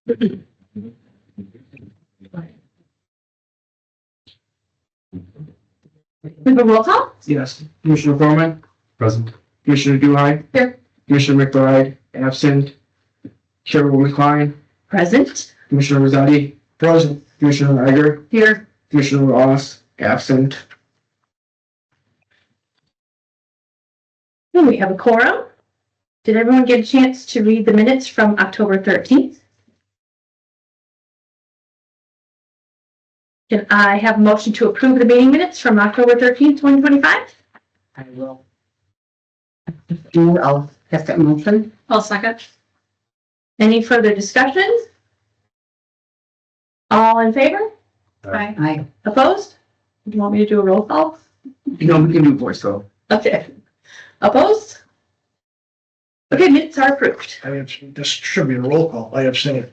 We have a roll call? Yes. Commissioner Foreman? Present. Commissioner Duhai? Here. Commissioner McBride? Absent. Chairwoman Klein? Present. Commissioner Rossetti? Present. Commissioner Egger? Here. Commissioner Ross? Absent. And we have a quorum. Did everyone get a chance to read the minutes from October 13th? Can I have a motion to approve the meeting minutes from October 13th, 2025? I will. I'll have that motion. I'll second. Any further discussion? All in favor? Aye. Aye. Opposed? Do you want me to do a roll call? You know, we can do voice vote. Okay. Opposed? Okay, minutes are approved. This should be a roll call. I abstain.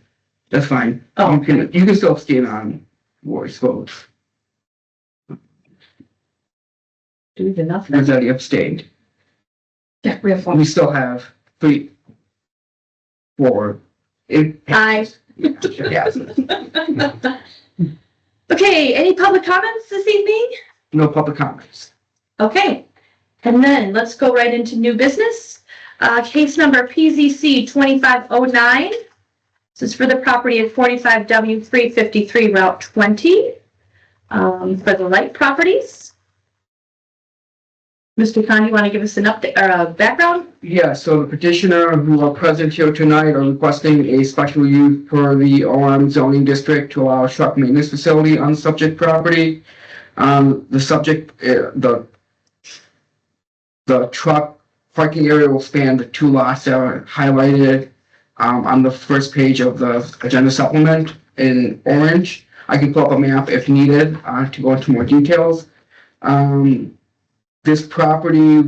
That's fine. Oh, You can still abstain on voice votes. do we have enough? Rossetti abstained. Yeah, we have We still have 3, 4. Aye. Yeah. Okay, any public comments this evening? No public comments. Okay, and then let's go right into new business. Case number PZC 2509. This is for the property at 45W 353 Route 20 for the light properties. Mr. Khan, you want to give us an update or a background? Yeah, so the petitioner who are present here tonight are requesting a special use for the OM zoning district to allow a truck maintenance facility on the subject property. The truck parking area will span the 2 lots that are highlighted on the first page of the agenda supplement in orange. I can pull up a map if needed to go into more details. This property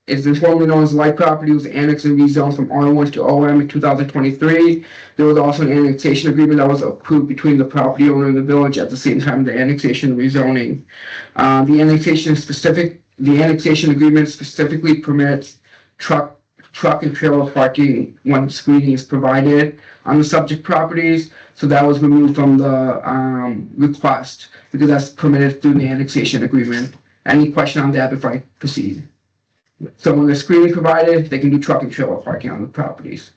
is informally known as light property, was annexed and rezoned from R1 to OM in 2023. There was also an annexation agreement that was approved between the property owner and the village at the same time the annexation and rezoning. The annexation agreement specifically permits truck and trailer parking when screening is provided on the subject properties. So that was removed from the request because that's permitted through the annexation agreement. Any question on that before I proceed? So when the screening provided, they can do truck and trailer parking on the properties.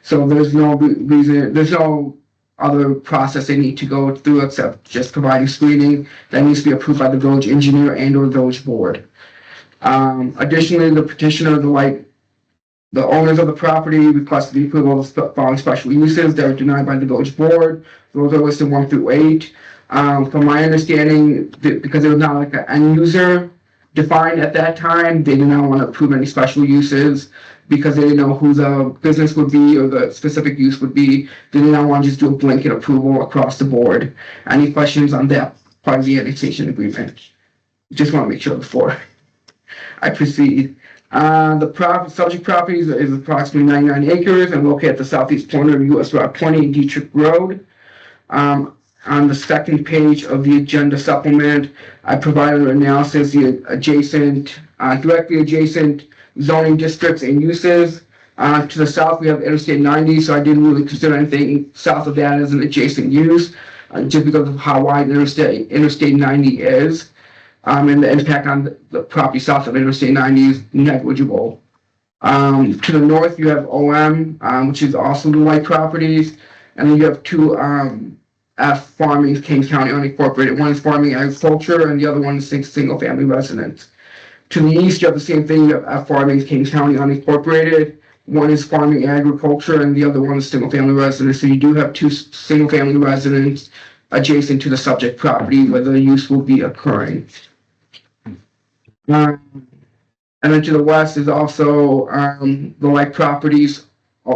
So there's no reason, there's no other process they need to go through except just providing screening. That needs to be approved by the village engineer and or village board. Additionally, the petitioner, the owners of the property requested the approval of the following special uses that are denied by the village board. Those are listed 1 through 8. From my understanding, because it was not like an end user defined at that time, they did not want to approve any special uses because they didn't know who the business would be or the specific use would be. They did not want to just do a blanket approval across the board. Any questions on that part of the annexation agreement? Just want to make sure before I proceed. The subject property is approximately 99 acres and located at the southeast corner of US Route 20 and Dietrich Road. On the second page of the agenda supplement, I provided an analysis of the directly adjacent zoning districts and uses. To the south, we have Interstate 90, so I didn't really consider anything south of that as an adjacent use, just because of how wide Interstate 90 is. And the impact on the property south of Interstate 90 is negligible. To the north, you have OM, which is also the light properties, and then you have 2 F farming, Kings County unincorporated. One is farming agriculture, and the other one is single-family residence. To the east, you have the same thing. You have F farming, Kings County unincorporated. One is farming agriculture, and the other one is single-family residence. So you do have 2 single-family residents adjacent to the subject property where the use will be occurring. And then to the west is also the light properties,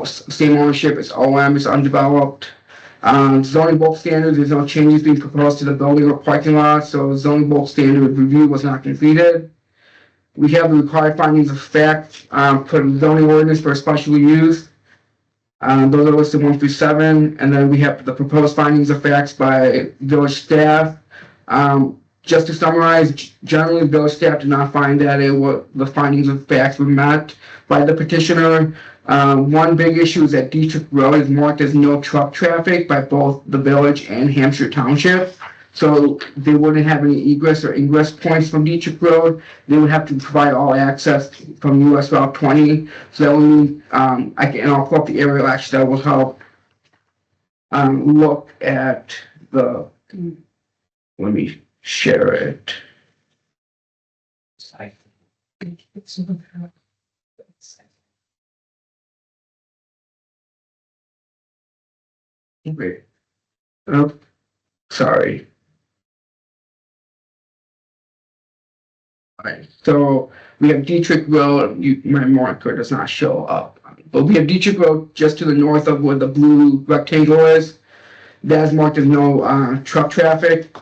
same ownership as OM, is undeveloped. Zoning bulk standards, there's no changes being proposed to the building or parking lot, so zoning bulk standard review was not completed. We have the required findings of fact for the zoning ordinance for special use. Those are listed 1 through 7, and then we have the proposed findings of facts by village staff. just to summarize, generally, village staff did not find that the findings of facts were met by the petitioner. One big issue is that Dietrich Road is marked as no truck traffic by both the village and Hampshire Township. So they wouldn't have any egress or ingress points from Dietrich Road. They would have to provide all access from US Route 20. So that would mean, I'll pull up the aerial, actually, that will help look at the, let me share it. Wait. Oh, sorry. Alright, so we have Dietrich Road, my marker does not show up. But we have Dietrich Road just to the north of where the blue rectangle is. That is marked as no truck traffic.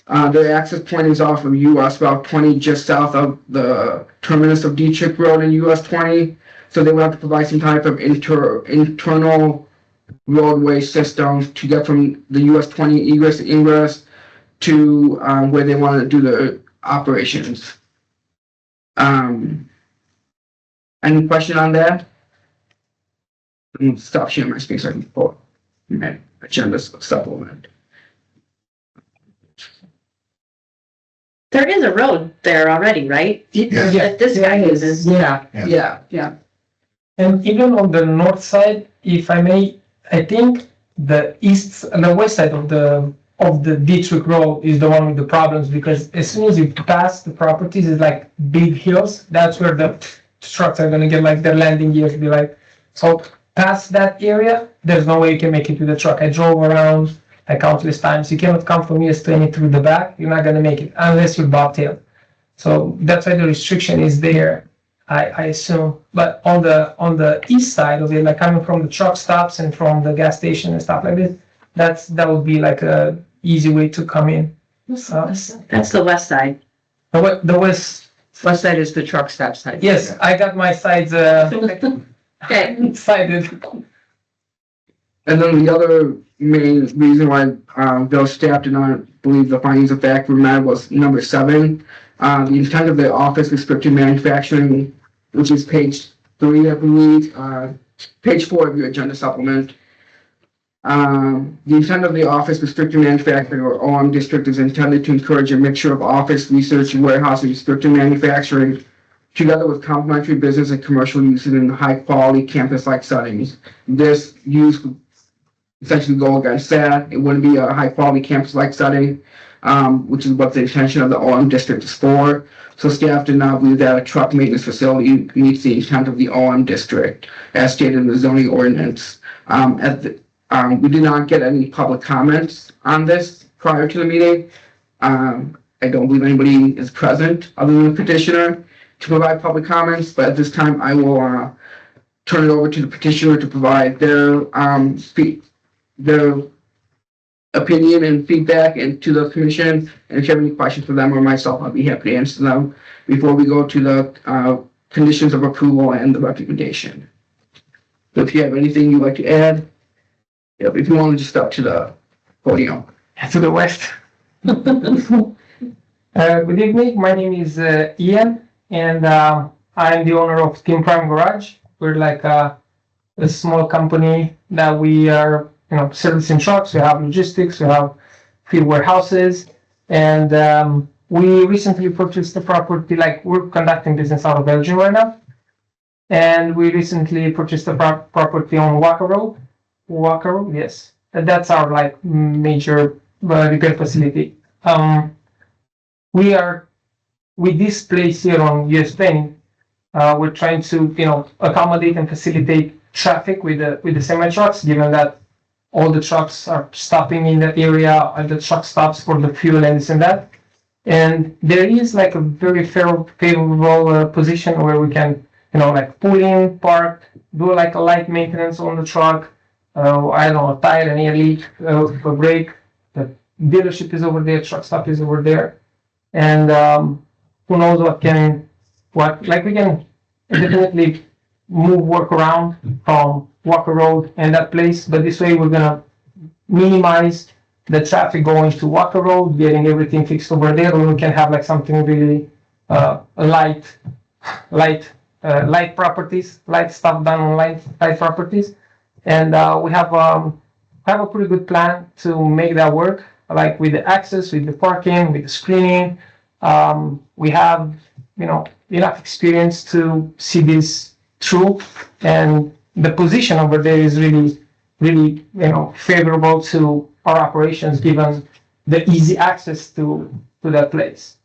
Their access point is off of US Route 20, just south of the terminus of Dietrich Road in US 20. So they will have to provide some type of internal roadway system to get from the US 20 egress and ingress to where they want to do the operations. Any question on that? I'm going to stop sharing my screen so I can pull my agenda supplement. There is a road there already, right? Yeah. That this guy uses. Yeah, Yeah. And even on the north side, if I may, I think the west side of the Dietrich Road is the one with the problems, because as soon as you pass the properties, it's like big hills. That's where the trucks are gonna get like their landing gears be like. So past that area, there's no way you can make it with the truck. I drove around like countless times. You cannot come from US 20 through the back. You're not gonna make it unless you're bobtail. So that's why the restriction is there, I assume. But on the east side of it, like coming from the truck stops and from the gas station and stuff like this, that would be like a easy way to come in. That's the west side. The west side is the truck stop side. Yes, I got my sides Okay. sided. And then the other main reason why village staff did not believe the findings of fact were met was number 7. The intent of the office restricted manufacturing, which is page 3, I believe, page 4 of your agenda supplement. The intent of the office restricted manufacturing, or OM district, is intended to encourage a mixture of office, research, and warehouse and restricted manufacturing, together with complementary business and commercial uses in high-quality campus-like settings. This use would essentially go against that. It wouldn't be a high-quality campus-like setting, which is what the intention of the OM district is for. So staff did not believe that a truck maintenance facility meets the intent of the OM district, as stated in the zoning ordinance. We did not get any public comments on this prior to the meeting. I don't believe anybody is present other than the petitioner to provide public comments, but at this time I will turn it over to the petitioner to provide their opinion and feedback, and to the commission. And if you have any questions for them or myself, I'll be happy to answer them before we go to the conditions of approval and the recommendation. So if you have anything you'd like to add, if you want to just step to the podium. To the west. Good evening. My name is Ian, and I'm the owner of Team Prime Garage. We're like a small company that we are, servicing trucks. We have logistics. We have field warehouses, and we recently purchased the property. Like, we're conducting business out of Belgium right now, and we recently purchased the property on Walker Road. Yes, that's our like major repair facility. We are with this place here on US 20. We're trying to accommodate and facilitate traffic with the semi trucks, given that all the trucks are stopping in that area, and the truck stops for the fuel and this and that. And there is like a very favorable position where we can like pull in, park, do like a light maintenance on the truck. I don't know, a tire, an air leak, a brake. The dealership is over there, truck stop is over there, and who knows we can definitely move work around from Walker Road and that place. But this way we're gonna minimize the traffic going to Walker Road, getting everything fixed over there, or we can have like something really light properties, light stuff done on light properties. And we have a pretty good plan to make that work, like with the access, with the parking, with the screening. We have, enough experience to see this through, and the position over there is really, favorable to our operations, given the easy access to that place.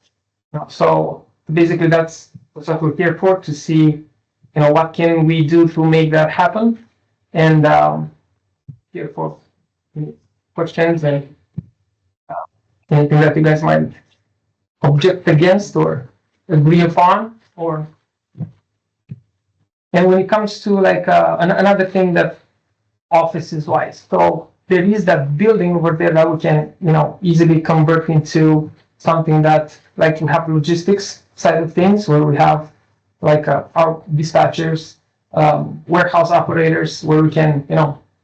So basically, that's what we're here for, to see, what can we do to make that happen, and here for questions and anything that you guys might object against or agree upon, or. And when it comes to like another thing that offices wise, so there is that building over there that we can easily convert into something that, like, we have logistics side of things, where we have like our dispatchers, warehouse operators, where we can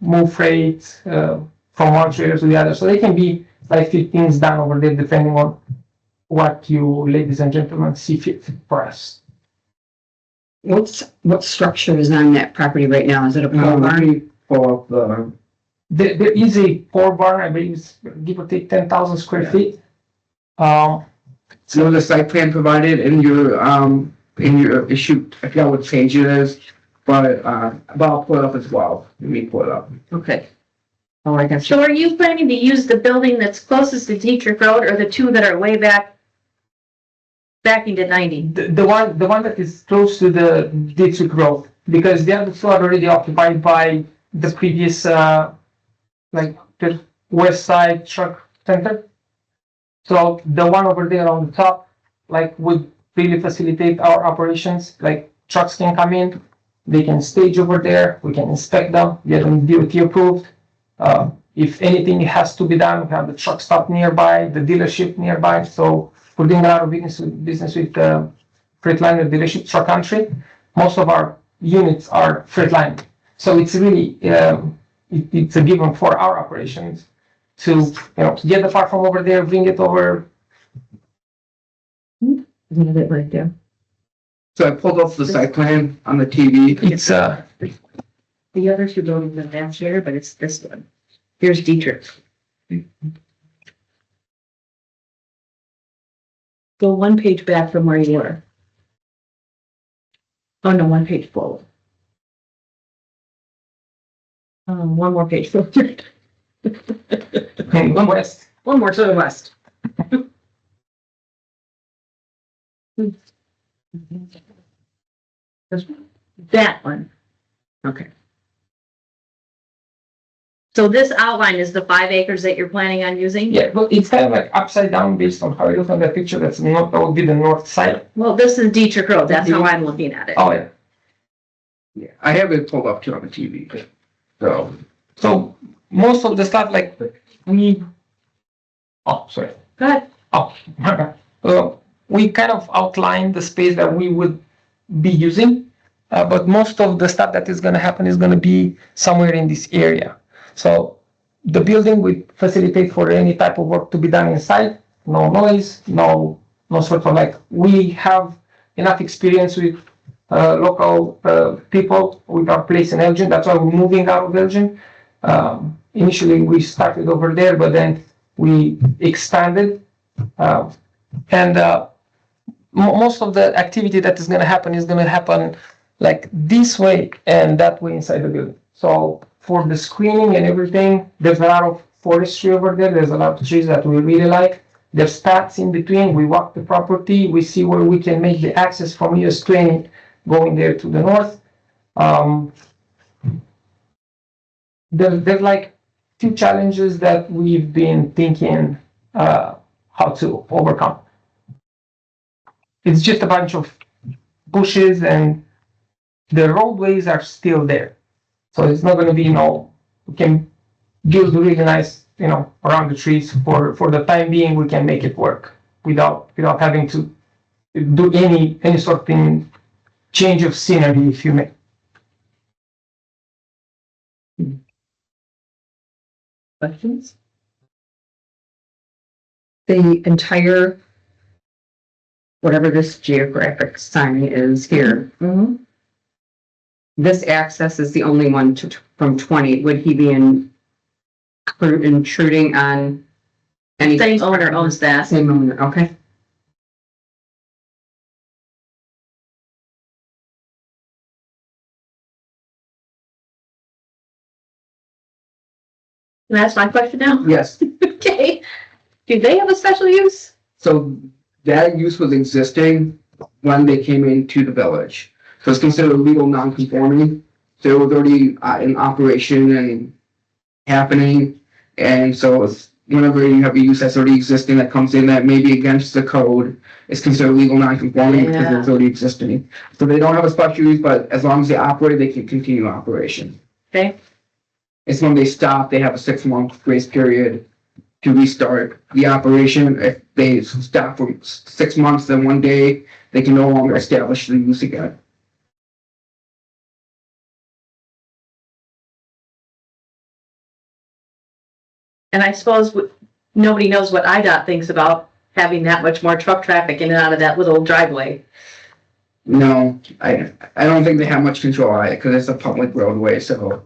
move freight from one trader to the other. So they can be like few things done over there, depending on what you ladies and gentlemen see fit for us. What structure is on that property right now? Is it a pole barn? For the, There is a pole barn, I believe, it's give or take 10,000 square feet. so the site plan provided in your issue, I forgot what page it is, but I'll pull it up as well. Let me pull it up. Okay. Oh, I got you. So are you planning to use the building that's closest to Dietrich Road, or the two that are way back into 90? The one that is close to the Dietrich Road, because the other two are already occupied by the previous, like the West Side Truck Center. So the one over there on the top, like, would really facilitate our operations. Like, trucks can come in, they can stage over there, we can inspect them, get them DOT approved. If anything has to be done, we have the truck stop nearby, the dealership nearby. So we're doing a lot of business with Freightliner dealership, Truck Country. Most of our units are Freightliner. So it's really, it's a given for our operations to, get the part from over there, bring it over. Isn't it right there? So I pulled up the site plan on the TV. It's, The other two buildings in Hampshire, but it's this one. Here's Dietrich. Go one page back from where you were. Oh, no, one page forward. One more page forward. one west. One more to the west. That one. Okay. So this outline is the 5 acres that you're planning on using? Yeah, but it's kind of like upside down based on how you look on the picture. That would be the north side. Well, this is Dietrich Road, that's how I'm looking at it. Oh, yeah. Yeah, I have it pulled up too on the TV. So most of the stuff, like, sorry. Go ahead. Oh, my bad. We kind of outlined the space that we would be using, but most of the stuff that is going to happen is going to be somewhere in this area. So the building would facilitate for any type of work to be done inside. No noise, no sort of, like, we have enough experience with local people with our place in Elgin. That's why we're moving out of Elgin. Initially we started over there, but then we expanded, and most of the activity that is going to happen like this way and that way inside the building. So for the screening and everything, there's a lot of forestry over there. There's a lot of trees that we really like. There's paths in between. We walk the property. We see where we can make the access from US 20 going there to the north. There's like two challenges that we've been thinking how to overcome. It's just a bunch of bushes, and the roadways are still there. So it's not going to be, we can build really nice, around the trees. For the time being, we can make it work without having to do any sort of change of scenery, if you may. Questions? the entire, whatever this geographic sign is here, Mm-hmm. this access is the only one to, from 20. Would he be intruding on any? Same owner owns that. Same owner, okay. Can I ask my question now? Yes, Okay. Do they have a special use? so that use was existing when they came into the village. So it's considered legal non-conforming. So it was already in operation and happening. And so it's, whenever you have a use that's already existing that comes in that may be against the code, it's considered legal non-conforming because Yeah. it's already existing. So they don't have a special use, but as long as they operate, they can continue operation. Okay. It's when they stop, they have a 6-month grace period to restart the operation. If they stop for 6 months, then one day they can no longer establish the use again. And I suppose nobody knows what IDOT thinks about having that much more truck traffic in and out of that little driveway. No, I don't think they have much control on it because it's a public roadway. So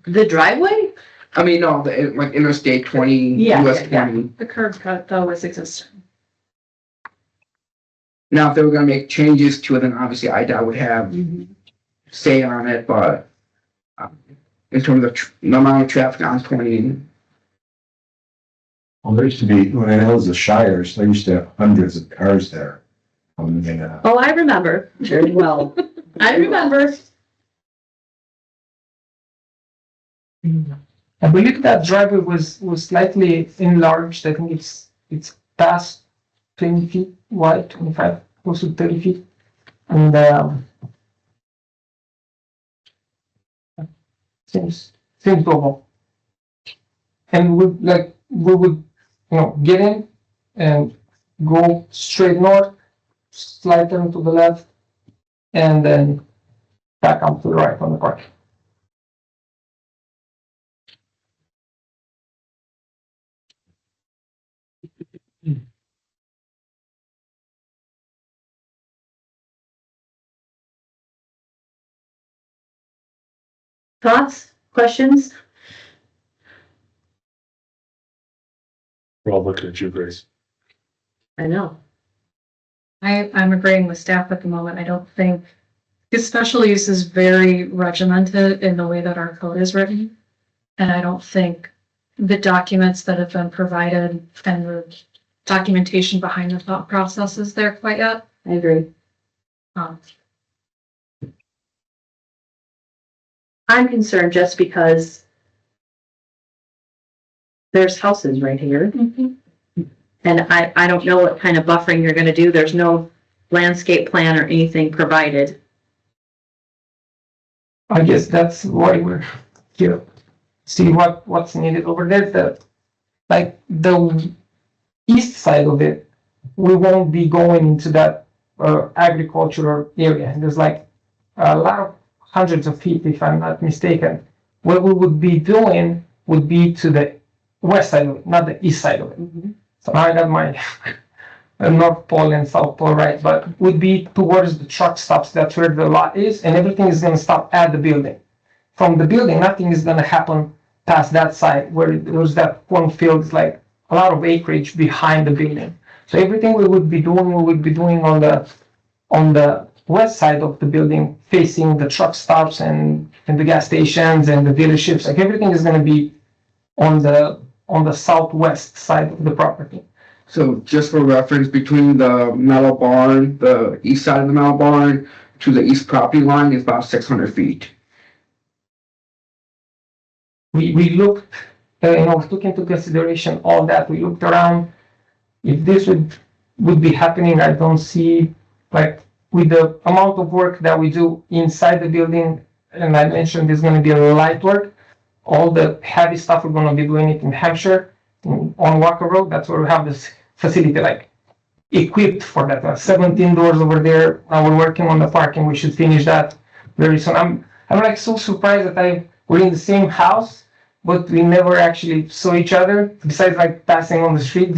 The driveway? I mean, no, like Interstate 20, Yeah, US yeah, 20. The curb cut though is existing. Now, if they were going to make changes to it, then obviously IDOT would have say on it. But in terms of the amount of traffic on 20, Well, there used to be, when it was the Shires, there used to have hundreds of cars there. Coming in and out. Oh, I remember. Very well. I remember. I believe that driveway was slightly enlarged. I think it's past 20 feet wide, 25, close to 30 feet. And seems doable. And we would, get in and go straight north, slide turn to the left, and then back up to the right on the park. Thoughts, questions? We're all looking at you, Grace. I know. I'm agreeing with staff at the moment. I don't think, because special use is very regimented in the way that our code is written. And I don't think the documents that have been provided and the documentation behind the thought process is there quite yet. I agree. I'm concerned just because there's houses right here. And I don't know what kind of buffering you're gonna do. There's no landscape plan or anything provided. I guess that's why we're here. See what's needed over there. The east side of it, we won't be going into that agricultural area. There's like a lot of hundreds of feet, if I'm not mistaken. What we would be doing would be to the west side of it, not the east side of it. So now I got my North Pole and South Pole right, but would be towards the truck stops. That's where the lot is, and everything is going to stop at the building. From the building, nothing is going to happen past that side where there's that cornfield, like a lot of acreage behind the building. So everything we would be doing on the west side of the building, facing the truck stops and the gas stations and the dealerships. Like everything is going to be on the southwest side of the property. so just for reference, between the metal barn, the east side of the metal barn to the east property line is about 600 feet. We looked, took into consideration all that. We looked around. If this would be happening, I don't see, like, with the amount of work that we do inside the building, and I mentioned there's going to be a light work. All the heavy stuff, we're going to be doing it in Hampshire, on Walker Road. That's where we have this facility, like, equipped for that. 17 doors over there. Now we're working on the parking. We should finish that very soon. I'm like so surprised that we're in the same house but we never actually saw each other besides like passing on the street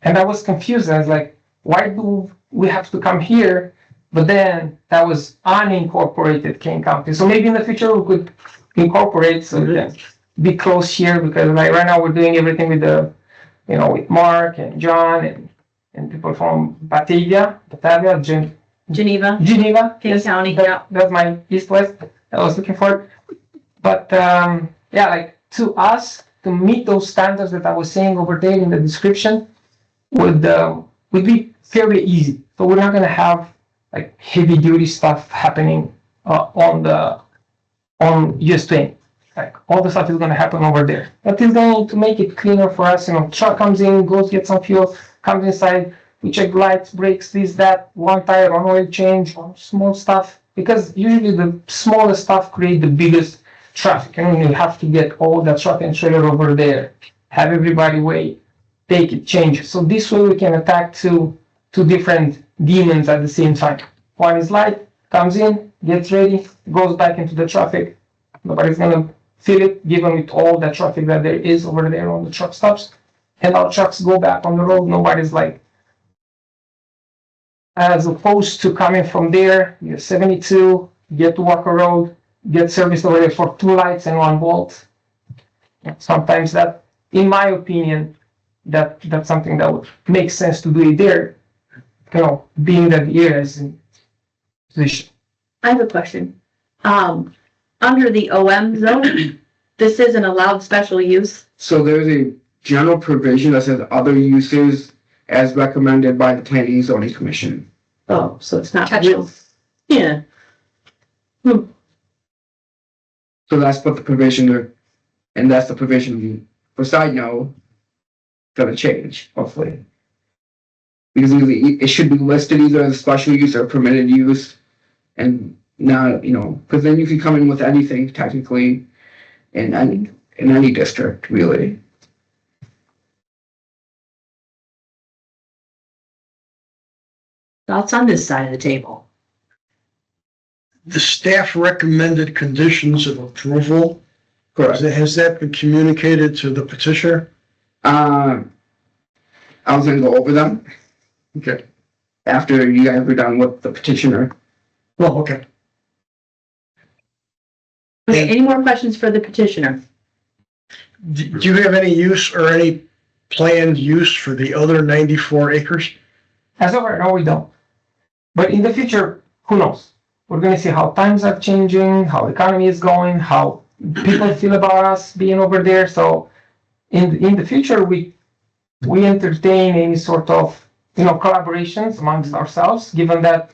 and I was confused. I was like, why do we have to come here? But then that was unincorporated Kane County. So maybe in the future we could incorporate so we can be close here, because like right now we're doing everything with with Mark and John and people from Batavia, Geneva, Geneva. King Yes, County, yeah. that's my east-west I was looking for. But yeah, like to us, to meet those standards that I was saying over there in the description would be fairly easy. So we're not gonna have like heavy duty stuff happening on US 20. Like all the stuff is gonna happen over there. That is going to make it cleaner for us. Truck comes in, goes get some fuel, comes inside, we check lights, brakes, this, that, one tire, one oil change, small stuff. Because usually the smallest stuff create the biggest traffic, and you have to get all the truck and trailer over there, have everybody wait, take it, change it. So this way we can attack two different demons at the same time. One is light, comes in, gets ready, goes back into the traffic. Nobody's gonna feel it, given with all the traffic that there is over there on the truck stops. And our trucks go back on the road. Nobody's like, as opposed to coming from there, you're 72, get to Walker Road, get serviced over there for 2 lights and 1 volt. Sometimes that, in my opinion, that's something that would make sense to do it there, being that the area is in position. I have a question. Under the OM zone, this is an allowed special use. So there's a general provision that says other uses as recommended by the Planning and Zoning Commission. Oh, so it's not Catch real. Yeah. So that's what the provision, and that's the provision for side note, gonna change, hopefully. Because it should be listed either as special use or permitted use, and not, because then you can come in with anything technically in any district, really. Thoughts on this side of the table? The staff recommended conditions of approval. Correct. Has that been communicated to the petitioner? I was gonna go over them. Okay. After you guys were done with the petitioner. Oh, okay. Okay, any more questions for the petitioner? Do you have any use or any planned use for the other 94 acres? As of right now, we don't. But in the future, who knows? We're going to see how times are changing, how the economy is going, how people feel about us being over there. So in the future, we entertain any sort of collaborations amongst ourselves, given that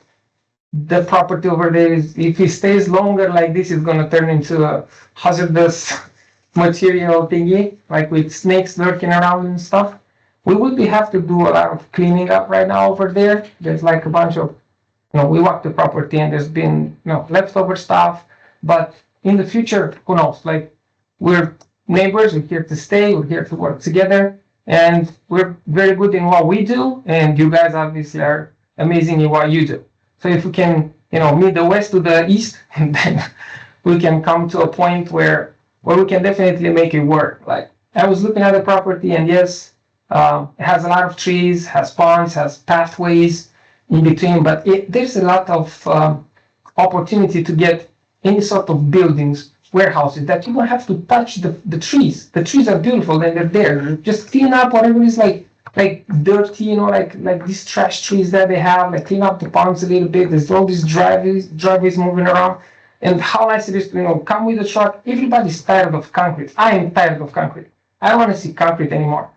the property over there is, if it stays longer like this, it's going to turn into a hazardous material thingy, like with snakes lurking around and stuff. We would have to do a lot of cleaning up right now over there. There's like a bunch of, we walked the property and there's been, leftover stuff. But in the future, who knows? Like, we're neighbors, we're here to stay, we're here to work together, and we're very good in what we do, and you guys obviously are amazing in what you do. So if we can, meet the west to the east, and then we can come to a point where we can definitely make it work. Like, I was looking at the property, and yes, it has a lot of trees, has ponds, has pathways in between, but there's a lot of opportunity to get any sort of buildings, warehouses, that you don't have to touch the trees. The trees are beautiful and they're there. Just clean up whatever is like dirty, like these trash trees that they have, like clean up the ponds a little bit. There's all these driveways moving around. And how nice it is to, come with a truck. Everybody's tired of concrete. I am tired of concrete. I don't want to see concrete anymore.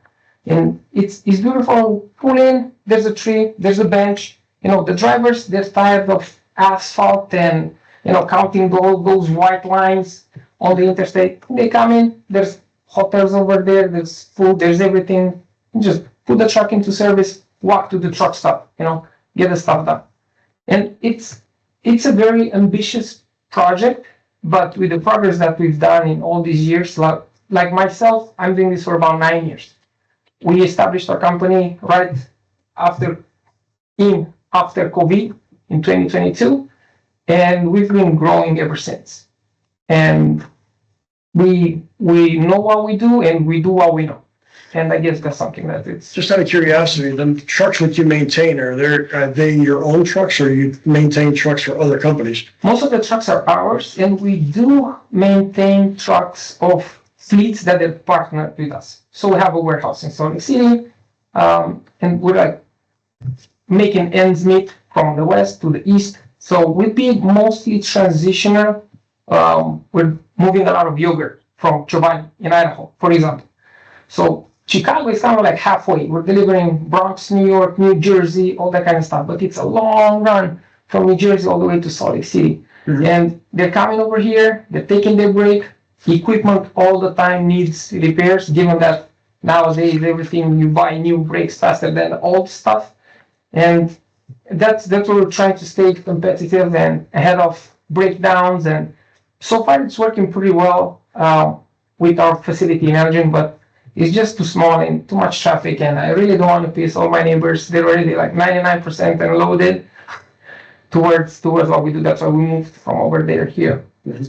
And it's beautiful. Pull in, there's a tree, there's a bench. The drivers, they're tired of asphalt and, counting all those white lines on the interstate. They come in, there's hotels over there, there's food, there's everything. Just put the truck into service, walk to the truck stop, get the stuff done. And it's a very ambitious project, but with the progress that we've done in all these years, like myself, I'm doing this for about 9 years. We established our company right after COVID in 2022, and we've been growing ever since. And we know what we do and we do what we know. And I guess that's something that it's Just out of curiosity, the trucks that you maintain, are they your own trucks or you maintain trucks for other companies? most of the trucks are ours, and we do maintain trucks of fleets that are partnered with us. So we have a warehouse in Salt Lake City, and we're like making ends meet from the west to the east. So we'd be mostly transitional. We're moving a lot of yogurt from Chobani in Idaho, for example. So Chicago is kind of like halfway. We're delivering Bronx, New York, New Jersey, all that kind of stuff. But it's a long run from New Jersey all the way to Salt Lake City. Mhm. And they're coming over here, they're taking their break. Equipment all the time needs repairs, given that nowadays everything you buy new breaks faster than old stuff. And that's what we're trying to stay competitive and ahead of breakdowns. And so far it's working pretty well with our facility in Elgin, but it's just too small and too much traffic, and I really don't want to piss all my neighbors. They're already like 99% unloaded towards what we do. That's why we moved from over there here,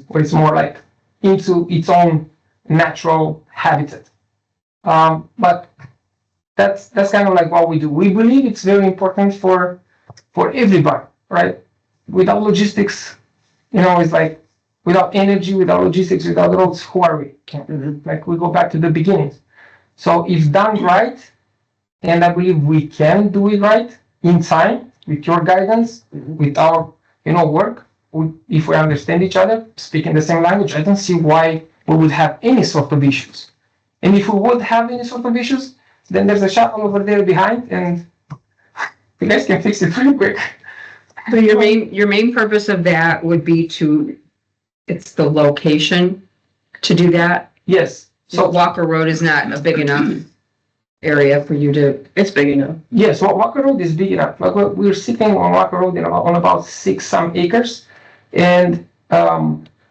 where it's more like into its own natural habitat. But that's kind of like what we do. We believe it's very important for everybody, right? Without logistics, it's like without energy, without logistics, without roads, who are we? Like we go back to the beginnings. So if done right, and I believe we can do it right in time with your guidance, with our work, if we understand each other, speaking the same language, I don't see why we would have any sort of issues. And if we would have any sort of issues, then there's a shuttle over there behind, and you guys can fix it pretty quick. So your main purpose of that would be it's the location to do that? Yes. So Walker Road is not a big enough area for you to. It's big enough. Yes, Walker Road is big enough. Like we're sitting on Walker Road on about 6 acres, and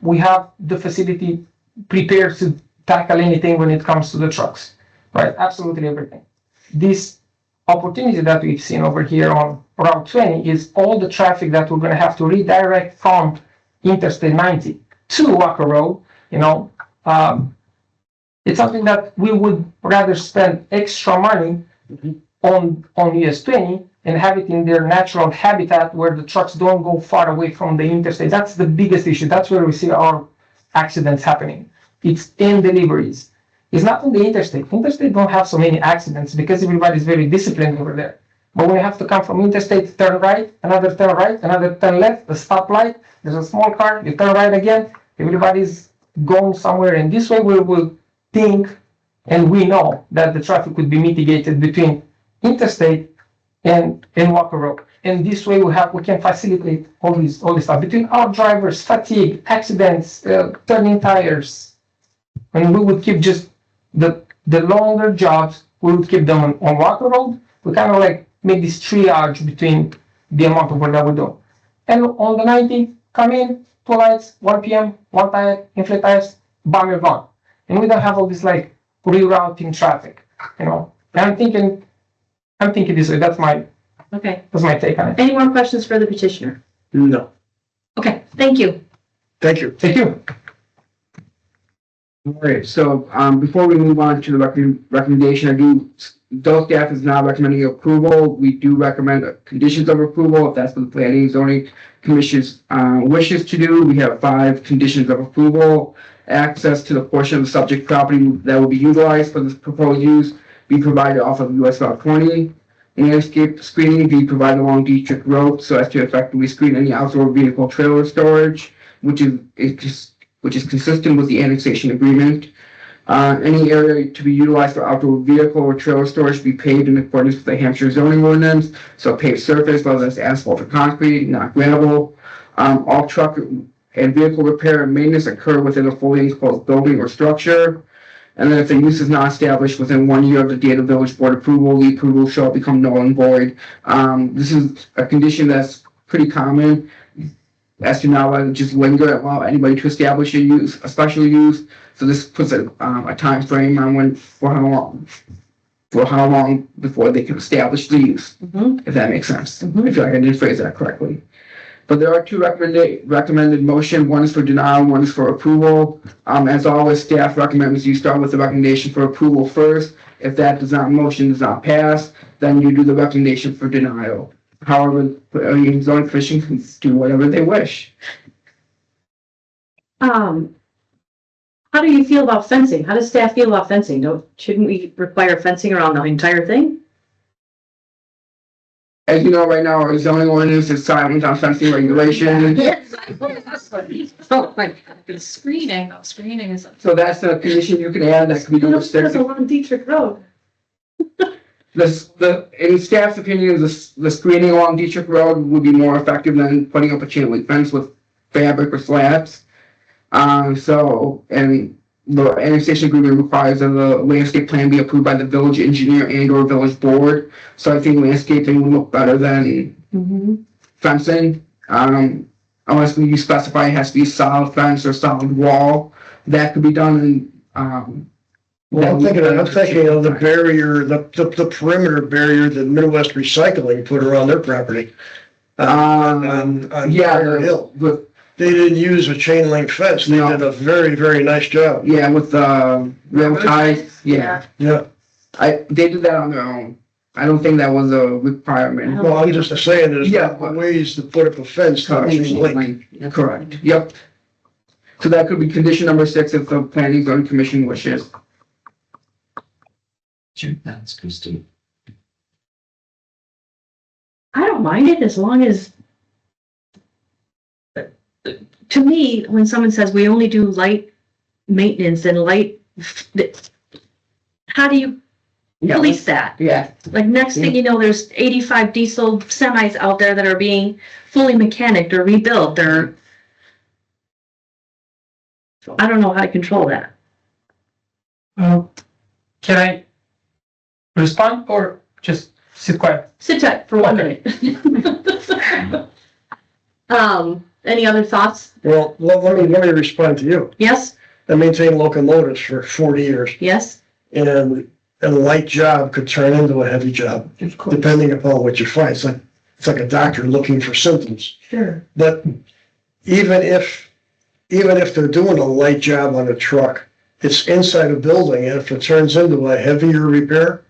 we have the facility prepared to tackle anything when it comes to the trucks, right? Absolutely everything. This opportunity that we've seen over here on Route 20 is all the traffic that we're going to have to redirect from Interstate 90 to Walker Road. It's something that we would rather spend extra money on US 20 and have it in their natural habitat where the trucks don't go far away from the interstate. That's the biggest issue. That's where we see our accidents happening. It's in deliveries. It's not on the interstate. Interstate don't have so many accidents because everybody's very disciplined over there. But when you have to come from interstate, turn right, another turn right, another turn left, the stoplight, there's a small car, you turn right again, everybody's going somewhere. And this way we will think, and we know that the traffic could be mitigated between interstate and Walker Road. And this way we can facilitate all this stuff between our drivers, fatigue, accidents, turning tires. And we would keep just the longer jobs, we would keep them on Walker Road. We kind of like make this triage between the amount of work that we do. And on the 90, come in, 2 lights, 1 p.m., 1 tire, inflate tires, bam, you're gone. And we don't have all this like rerouting traffic, And I'm thinking this way. That's my take on it. Any more questions for the petitioner? No. Okay, thank you. Thank you. Thank you. All right, so before we move on to the recommendation, though staff is not recommending approval, we do recommend conditions of approval if that's what the Planning and Zoning Commission's wishes to do. We have 5 conditions of approval. Access to the portion of the subject property that will be utilized for this proposed use be provided off of US Route 20. Landscape screening be provided along Dietrich Road so as to effectively screen any outdoor vehicle trailer storage, which is consistent with the annexation agreement. Any area to be utilized for outdoor vehicle or trailer storage be paved in accordance with the Hampshire zoning ordinance. So paved surface, whether it's asphalt or concrete, not gravel. All truck and vehicle repair and maintenance occur within a fully enclosed building or structure. And then if the use is not established within 1 year of the date of village board approval, the approval shall become null and void. This is a condition that's pretty common. As to not allow just linger and allow anybody to establish a special use. So this puts a time frame on for how long before they can establish the use, if that makes sense. I feel like I didn't phrase that correctly. But there are two recommended motion. One is for denial, one is for approval. As always, staff recommends you start with the recommendation for approval first. If that motion does not pass, then you do the recommendation for denial. However, zoning commission can do whatever they wish. How do you feel about fencing? How does staff feel about fencing? Shouldn't we require fencing around the entire thing? As you know, right now, our zoning ordinance is silent on fencing regulation. Oh, my God. Screening is. So that's a condition you can add, that could be number six. along Dietrich Road. In staff's opinion, the screening along Dietrich Road would be more effective than putting up a chain link fence with fabric or slabs. And the annexation agreement requires that the landscape plan be approved by the village engineer and or village board. So I think landscaping would look better than fencing. Unless you specify it has to be solid fence or solid wall, that could be done in, Well, I'm thinking of the barrier, the perimeter barrier that Midwest Recycling put around their property. On Fire Hill. They didn't use a chain link fence. They did a very, very nice job. Yeah, with the rail ties. Yeah. Yeah. They did that on their own. I don't think that was a requirement. Well, I'm just saying there's Yeah. ways to put up a fence. Not chain link. Correct. Yep. So that could be condition number 6 if the planning zone commission wishes. That's Christine. I don't mind it as long as, to me, when someone says we only do light maintenance and light, how do you police that? Yeah. Like next thing you know, there's 85 diesel semis out there that are being fully mechanicked or rebuilt or, I don't know how to control that. Can I respond or just sit quiet? Sit tight for 1 minute. Any other thoughts? Well, let me respond to you. Yes, I maintained locomotives for 40 years, yes, and a light job could turn into a heavy job, depending upon what you find. It's like a doctor looking for symptoms. sure. But even if they're doing a light job on a truck, it's inside a building, and if it turns into a heavier repair,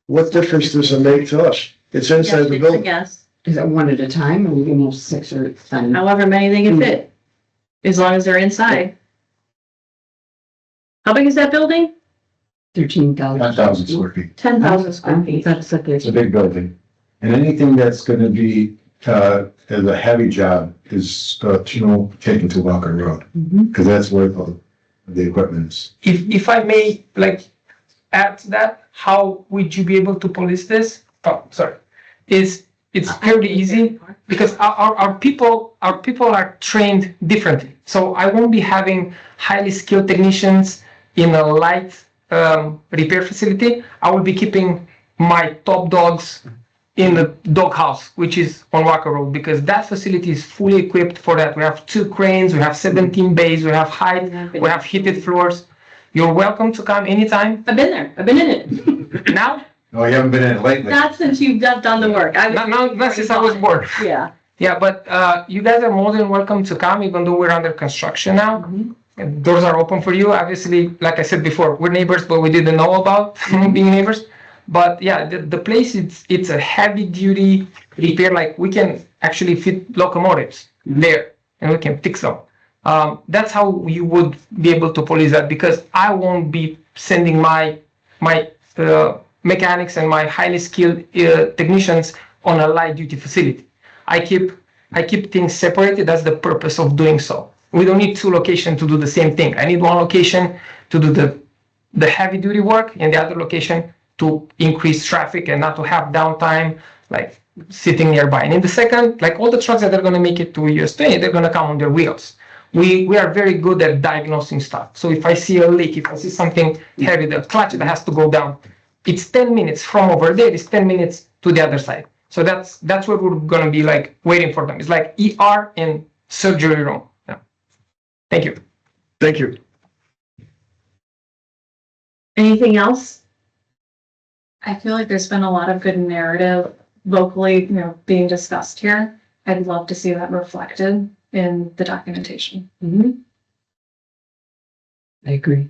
what difference does it make to us? It's inside the building. Yes, Is it one at a time or you can have 6 or 10? however many they can fit, as long as they're inside. How big is that building? 13,000. 10,000 square feet. 10,000 square feet. That's a It's a big building. And anything that's gonna be, as a heavy job is, taken to Walker Road. Cause that's where the equipment is. If I may, add to that, how would you be able to police this? Oh, sorry. It's fairly easy because our people are trained differently. So I won't be having highly skilled technicians in a light repair facility. I will be keeping my top dogs in the dog house, which is on Walker Road, because that facility is fully equipped for that. We have 2 cranes, we have 17 bays, we have height, we have heated floors. You're welcome to come anytime. I've been there, I've been in it. Now, No, you haven't been in it lately. Not since you've done the work. not since I was born. Yeah. Yeah, but you guys are more than welcome to come, even though we're under construction now. And doors are open for you. Obviously, like I said before, we're neighbors, but we didn't know about being neighbors. But yeah, the place, it's a heavy duty repair. Like we can actually fit locomotives there and we can fix them. That's how you would be able to police that, because I won't be sending my mechanics and my highly skilled technicians on a light duty facility. I keep things separated. That's the purpose of doing so. We don't need 2 locations to do the same thing. I need 1 location to do the heavy duty work and the other location to increase traffic and not to have downtime, like sitting nearby. And in the second, like all the trucks that are going to make it to US 20, they're going to come on their wheels. We are very good at diagnosing stuff. So if I see a leak, if I see something heavy, the clutch that has to go down, it's 10 minutes from over there, it's 10 minutes to the other side. So that's what we're going to be like waiting for them. It's like ER and surgery room. Yeah. Thank you. Thank you. Anything else? I feel like there's been a lot of good narrative locally, being discussed here. I'd love to see that reflected in the documentation. I agree.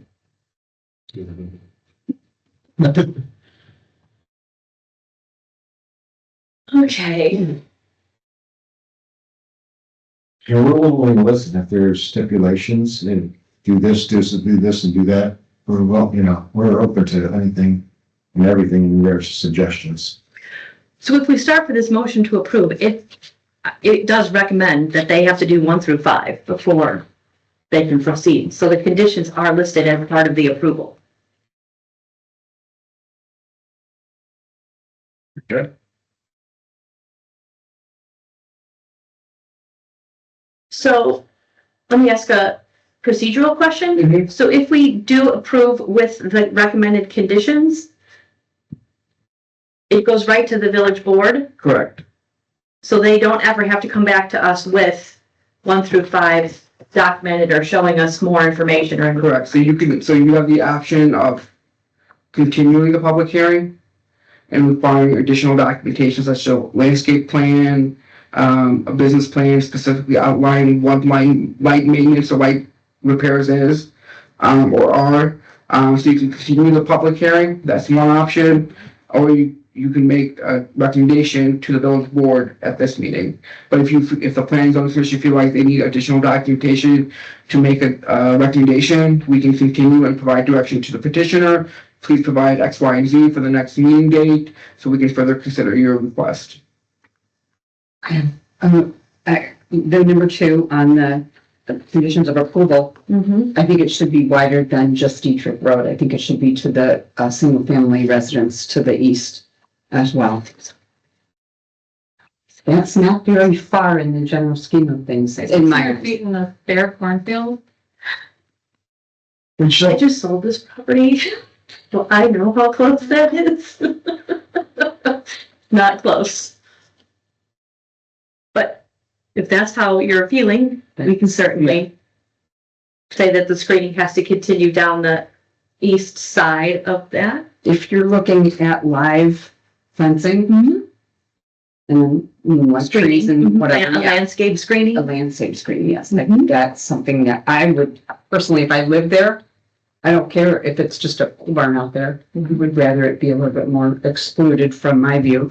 Okay. And we're willing to listen if there's stipulations and do this, do this and do that. We're well, we're open to anything and everything in their suggestions. So if we start for this motion to approve, it does recommend that they have to do 1 through 5 before they can proceed. So the conditions are listed as part of the approval. Okay. So let me ask a procedural question. Mhm. So if we do approve with the recommended conditions, it goes right to the village board, Correct. so they don't ever have to come back to us with 1 through 5 documented or showing us more information or. Correct. So you have the option of continuing the public hearing and requiring additional documentation such as a landscape plan, a business plan specifically outlining what light maintenance or light repairs is, or are. So you can continue the public hearing. That's one option, or you can make a recommendation to the village board at this meeting. But if the planning zone commission feel like they need additional documentation to make a recommendation, we can continue and provide direction to the petitioner. Please provide X, Y, and Z for the next meeting date so we can further consider your request. The number 2 on the conditions of approval, I think it should be wider than just Dietrich Road. I think it should be to the single-family residence to the east as well. That's not very far in the general scheme of things, in my 600 feet in the bare cornfield. Which, I just sold this property. Well, I know how close that is. Not close. But if that's how you're feeling, we can certainly say that the screening has to continue down the east side of that. If you're looking at live fencing and like trees and whatever, A landscape screening. a landscape screen, yes, I think that's something that I would personally, if I lived there, I don't care if it's just a pole barn out there. I would rather it be a little bit more excluded from my view.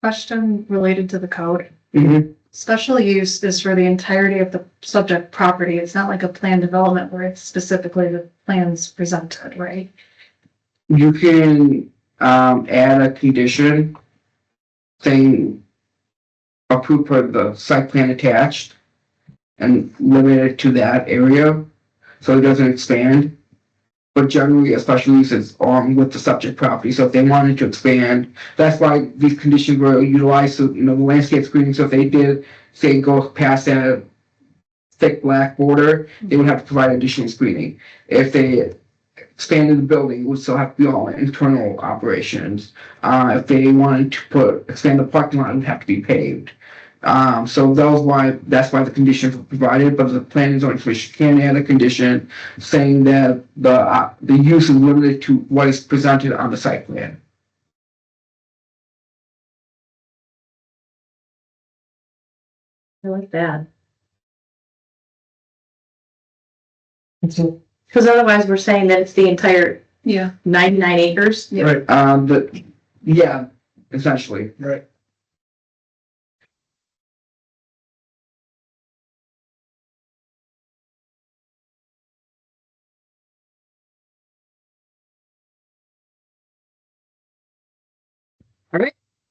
Question related to the code. Mm-hmm. Special use is for the entirety of the subject property. It's not like a plan development where it's specifically the plans presented, right? You can add a condition saying approved for the site plan attached and limit it to that area so it doesn't expand. But generally, a special use is with the subject property. So if they wanted to expand, that's why these conditions were utilized. So, the landscape screening. So if they did, say, go past that thick black border, they would have to provide additional screening. If they expanded the building, it would still have to be all internal operations. If they wanted to expand the parking lot, it would have to be paved. So that's why the conditions were provided, but the planning zone commission can add a condition saying that the use is limited to what is presented on the site plan. I like that. So, Because otherwise we're saying that it's the entire Yeah. 99 acres. right, Yeah, essentially. right.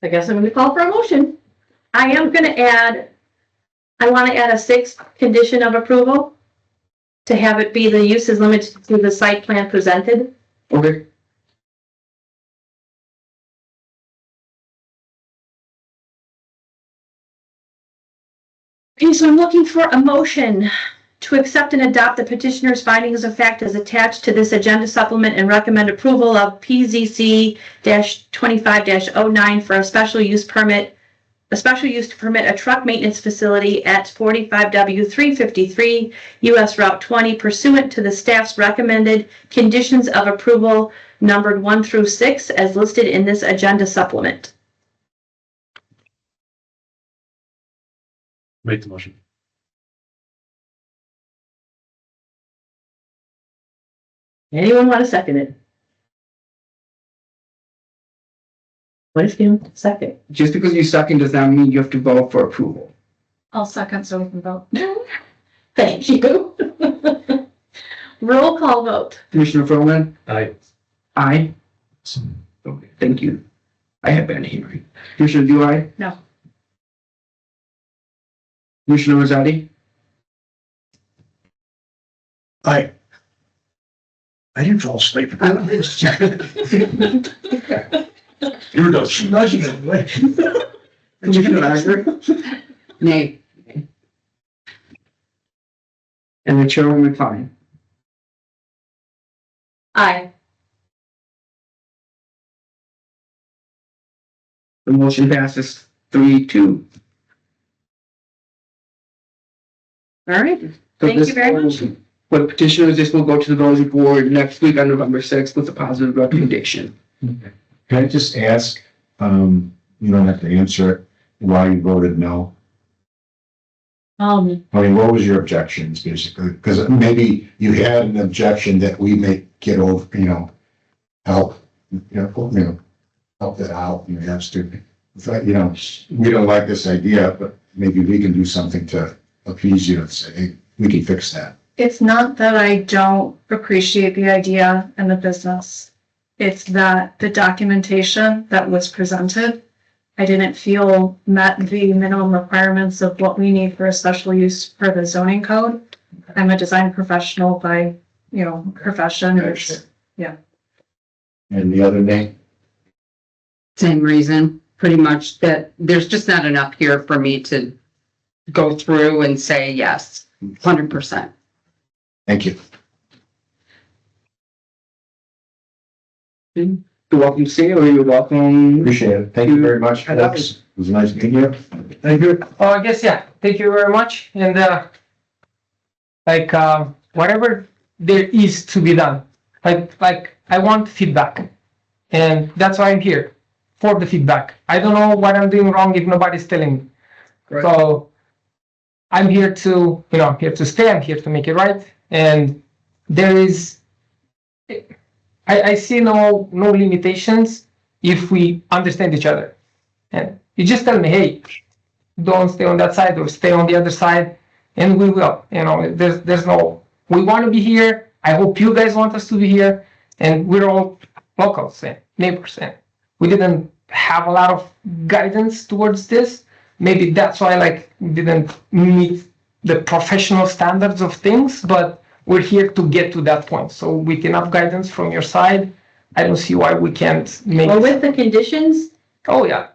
I guess I'm gonna call for a motion. I want to add a 6th condition of approval to have it be the use is limited to the site plan presented. Okay. Okay, so I'm looking for a motion to accept and adopt the petitioner's findings of fact as attached to this agenda supplement and recommend approval of PZC-25-09 for a special use to permit a truck maintenance facility at 45W353 US Route 20 pursuant to the staff's recommended conditions of approval numbered 1 through 6 as listed in this agenda supplement. Make the motion. Anyone want to second it? What is going second? Just because you second does not mean you have to vote for approval. I'll second so we can vote. Thank you. Roll call vote. Commissioner Froman? Aye. Aye. Okay, thank you. I have been hearing. Commissioner Dwyer? No. Commissioner Rosati? I didn't fall asleep. You were done. Nudging it away. Commissioner Lager? Nay. And the Chairwoman Klein. Aye. The motion passes 3-2. All right. So Thank this you very will- much. With petitioners, this will go to the village board next week on November 6th with a positive recommendation. Can I just ask, you don't have to answer it, why you voted no? I mean, what was your objections, basically? Because maybe you had an objection that we may get over, help, help that out, and have to, we don't like this idea, but maybe we can do something to appease you and say, hey, we can fix that. It's not that I don't appreciate the idea and the business. It's that the documentation that was presented, I didn't feel met the minimum requirements of what we need for a special use per the zoning code. I'm a design professional by, profession. And the other name? Same reason, pretty much, that there's just not enough here for me to go through and say yes, 100%. Thank you. You're welcome to stay, or you're welcome. Appreciate it. Thank you very much, I love folks. It was nice meeting you. Thank you. Oh, I guess, yeah. Thank you very much. And, whatever there is to be done, like I want feedback. And that's why I'm here, for the feedback. I don't know what I'm doing wrong if nobody's telling me. Right. So I'm here to, I'm here to stay. I'm here to make it right. And there is, I see no limitations if we understand each other. And you just tell me, hey, don't stay on that side or stay on the other side, and we will. There's no, we want to be here. I hope you guys want us to be here, and we're all locals and neighbors, and we didn't have a lot of guidance towards this. Maybe that's why we didn't meet the professional standards of things, but we're here to get to that point. So with enough guidance from your side, I don't see why we can't make. Well, with the conditions, Oh yeah,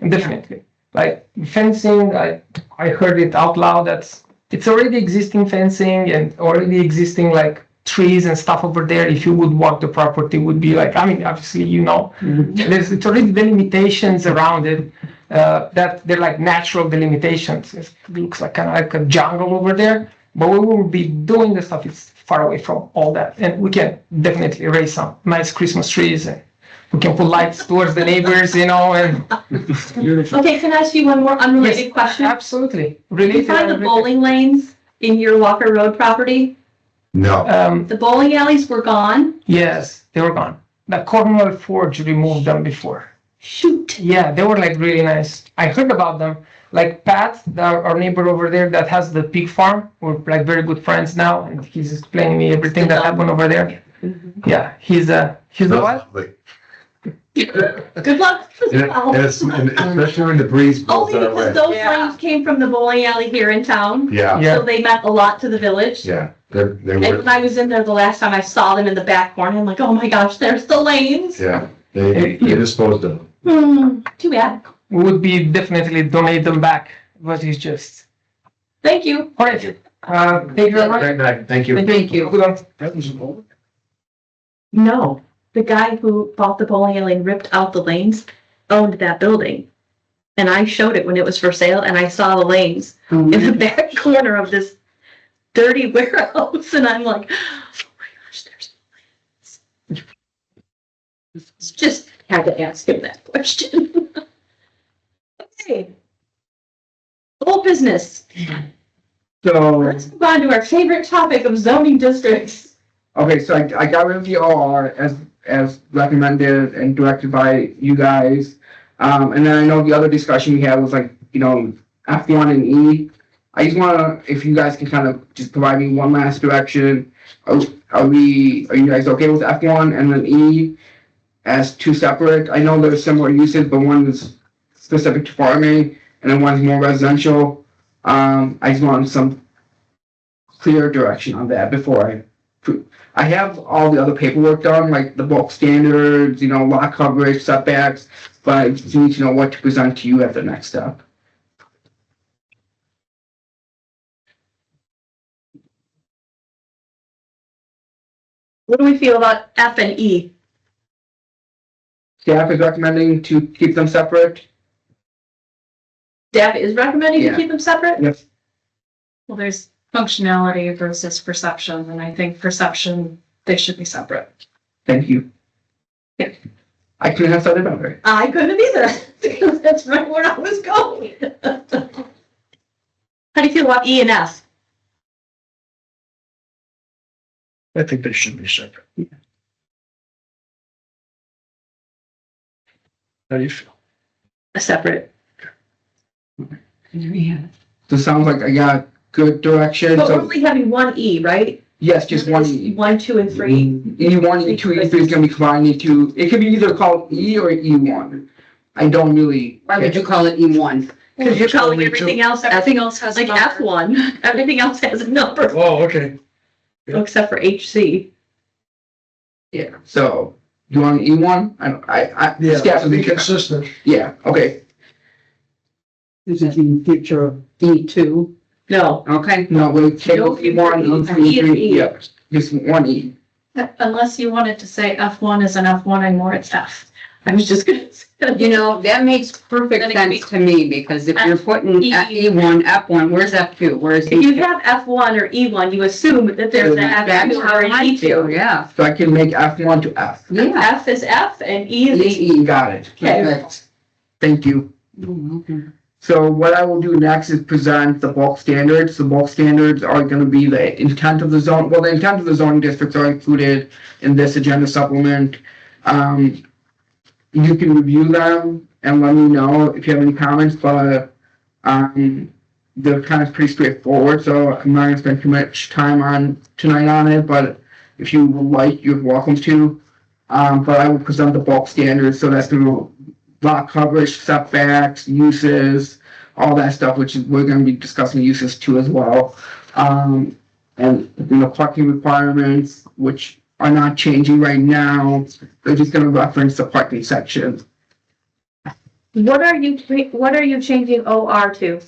definitely. Like fencing, I heard it out loud that it's already existing fencing and already existing trees and stuff over there. If you would walk the property, would be obviously it's already delimitations around it that they're natural delimitations. It looks kind of like a jungle over there, but we will be doing the stuff. It's far away from all that, and we can definitely raise some nice Christmas trees, and we can put lights towards the neighbors, and okay, can I ask you one more unrelated Yes, question? absolutely. Did you find the bowling lanes in your Walker Road property? No. The bowling alleys were gone? Yes, they were gone. The Cornwall Forge removed them before. Shoot. Yeah, they were really nice. I heard about them. Pat, our neighbor over there that has the pig farm, we're very good friends now, and he's explaining me everything that happened over there. Yeah, he's the what? Good luck. And especially when the breeze blows Only our way. because those lanes came from the bowling alley here in town, Yeah, Yeah. so they meant a lot to the village. yeah, they And were, when I was in there the last time, I saw them in the back corner. I'm like, oh my gosh, there's the lanes. yeah, they disposed of them. Too bad. We would be definitely donate them back, but it's just. Thank you. All right. Thank you very much. Great night, thank you. Thank you. Good one. Presents of all. No, the guy who bought the bowling alley and ripped out the lanes owned that building. And I showed it when it was for sale, and I saw the lanes in the back corner of this dirty warehouse, and I'm like, oh my gosh, there's lanes. Just had to ask him that question. Okay. Old business. So, Let's move on to our favorite topic of zoning districts. okay, so I got rid of the OR as recommended and directed by you guys. And then I know the other discussion we had was like, F1 and E. I just wanna, if you guys can kind of just provide me one last direction. Are you guys okay with F1 and then E as two separate? I know they're similar uses, but one is specific to farming and then one's more residential. I just want some clear direction on that before I have all the other paperwork done, like the bulk standards, lot coverage, setbacks, but I just need to know what to present to you at the next step. What do we feel about F and E? Staff is recommending to keep them separate. Staff is recommending to Yeah. keep them separate? Yes. Well, there's functionality versus perception, and I think perception, they should be separate. Thank you. Yeah. I couldn't have said it better. I couldn't either. That's right where I was going. How do you feel about E and F? I think they should be separate. How do you feel? Separate. So it sounds like I got good direction. But we're So only having one E, right? yes, just one E. 1, 2, and 3. E1, E2, E3 is gonna be combined into, it could be either called E or E1. I don't really. Why would you call it E1? Because you're calling Only everything else has like a number. F1. Everything else has a number, Oh, okay. except for HC. Yeah, so, you want E1? Yeah, staff to be is- consistent. Yeah, okay. Does that mean future of E2? No, Okay. No, we'll take No, E1, E3, E and E. yeah, just one E. Unless you wanted to say F1 isn't F1 anymore, it's F. I was just gonna say. That makes perfect Then it can be- sense to me, because if you're putting E. E1, F1, where's F2? Where's If you E2? have F1 or E1, you assume that there's an That's F2 how or an I feel, E2. yeah. So I can make F1 to F. Yeah. F is F and E is E. E. Got it. Okay. Perfect. Thank you. Oh, okay. So what I will do next is present the bulk standards. The bulk standards are gonna be the intent of the zone, well, the intent of the zoning districts are included in this agenda supplement. You can review them and let me know if you have any comments, but, they're kind of pretty straightforward, so I'm not gonna spend too much time tonight on it, but if you would like, you're welcome to. But I will present the bulk standards, so that's the lot coverage, setbacks, uses, all that stuff, which is, we're gonna be discussing uses too as well. And, parking requirements, which are not changing right now, they're just gonna reference the parking section. What are you changing OR to?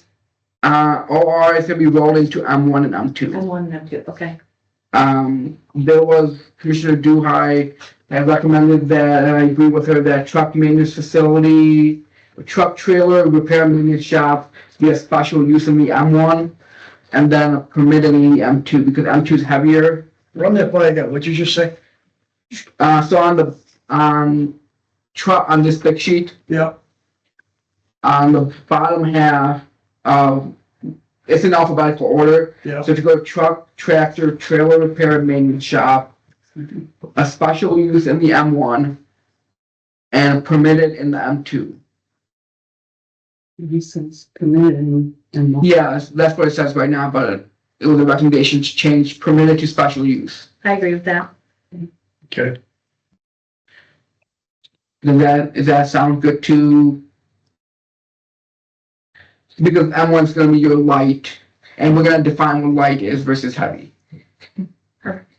OR is gonna be rolled into M1 and M2. M1 and M2, okay. There was Commissioner Duhai had recommended that, and I agree with her, that truck maintenance facility, truck trailer, repair and maintenance shop be a special use in the M1, and then permitted in the M2, because M2 is heavier. Run that by again. What'd you just say? So on the, truck, on this big sheet, Yeah. on the bottom half, it's in alphabetical order. Yeah. So if you go to truck, tractor, trailer repair and maintenance shop, a special use in the M1, and permitted in the M2. License permitted and. Yeah, that's what it says right now, but it was a recommendation to change permitted to special use. I agree with that. Okay. Does that sound good to? Because M1's gonna be your light, and we're gonna define what light is versus heavy. Perfect.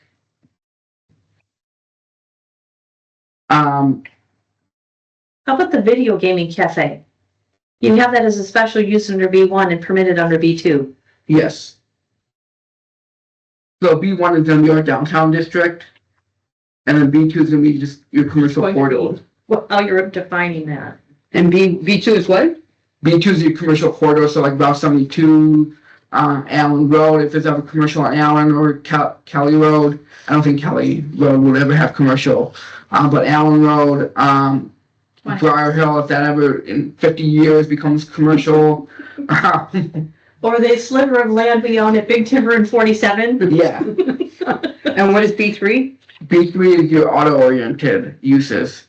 Um, How about the video gaming cafe? You have that as a special use under B1 and permitted under B2. yes. So B1 is gonna be our downtown district, and then B2 is gonna be just your commercial Going to be- corridor. Well, oh, you're defining that. And B2 is what? B2 is your commercial corridor, so like Route 72, Allen Road, if there's ever commercial on Allen, or Kelly Road. I don't think Kelly Road will ever have commercial, but Allen Road, Briar Hill, if that ever in 50 years becomes commercial. Or the sliver of land we own at Big Timber in 47. Yeah. And what is B3? B3 is your auto-oriented uses.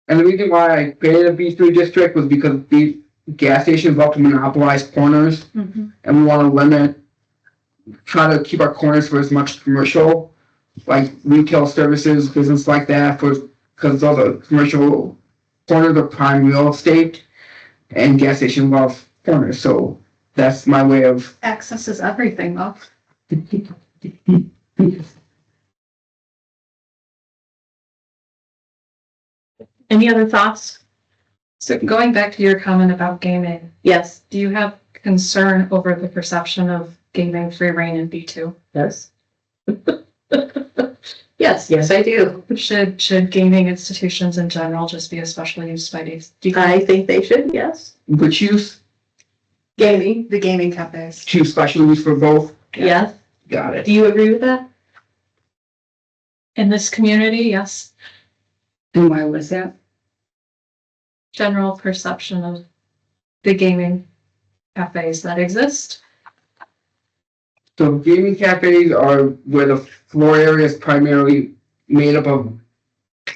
And the reason why I created a B3 district was because these gas stations love to monopolize corners, Mm-hmm. and we want to try to keep our corners for as much commercial, like retail services, business like that, because all the commercial corners are prime real estate, and gas stations love corners. So that's my way of. Access is everything, though. Any other thoughts? So going back to your comment about gaming, Yes. do you have concern over the perception of gaming free reign in B2? Yes. Yes, I do. Should gaming institutions in general just be a special use by default? I think they should, yes. Which use? Gaming, The gaming cafes. Choose special use for both? yes. Got it. Do you agree with that? In this community, yes. And why was that? General perception of the gaming cafes that exist. So gaming cafes are where the floor area is primarily made up of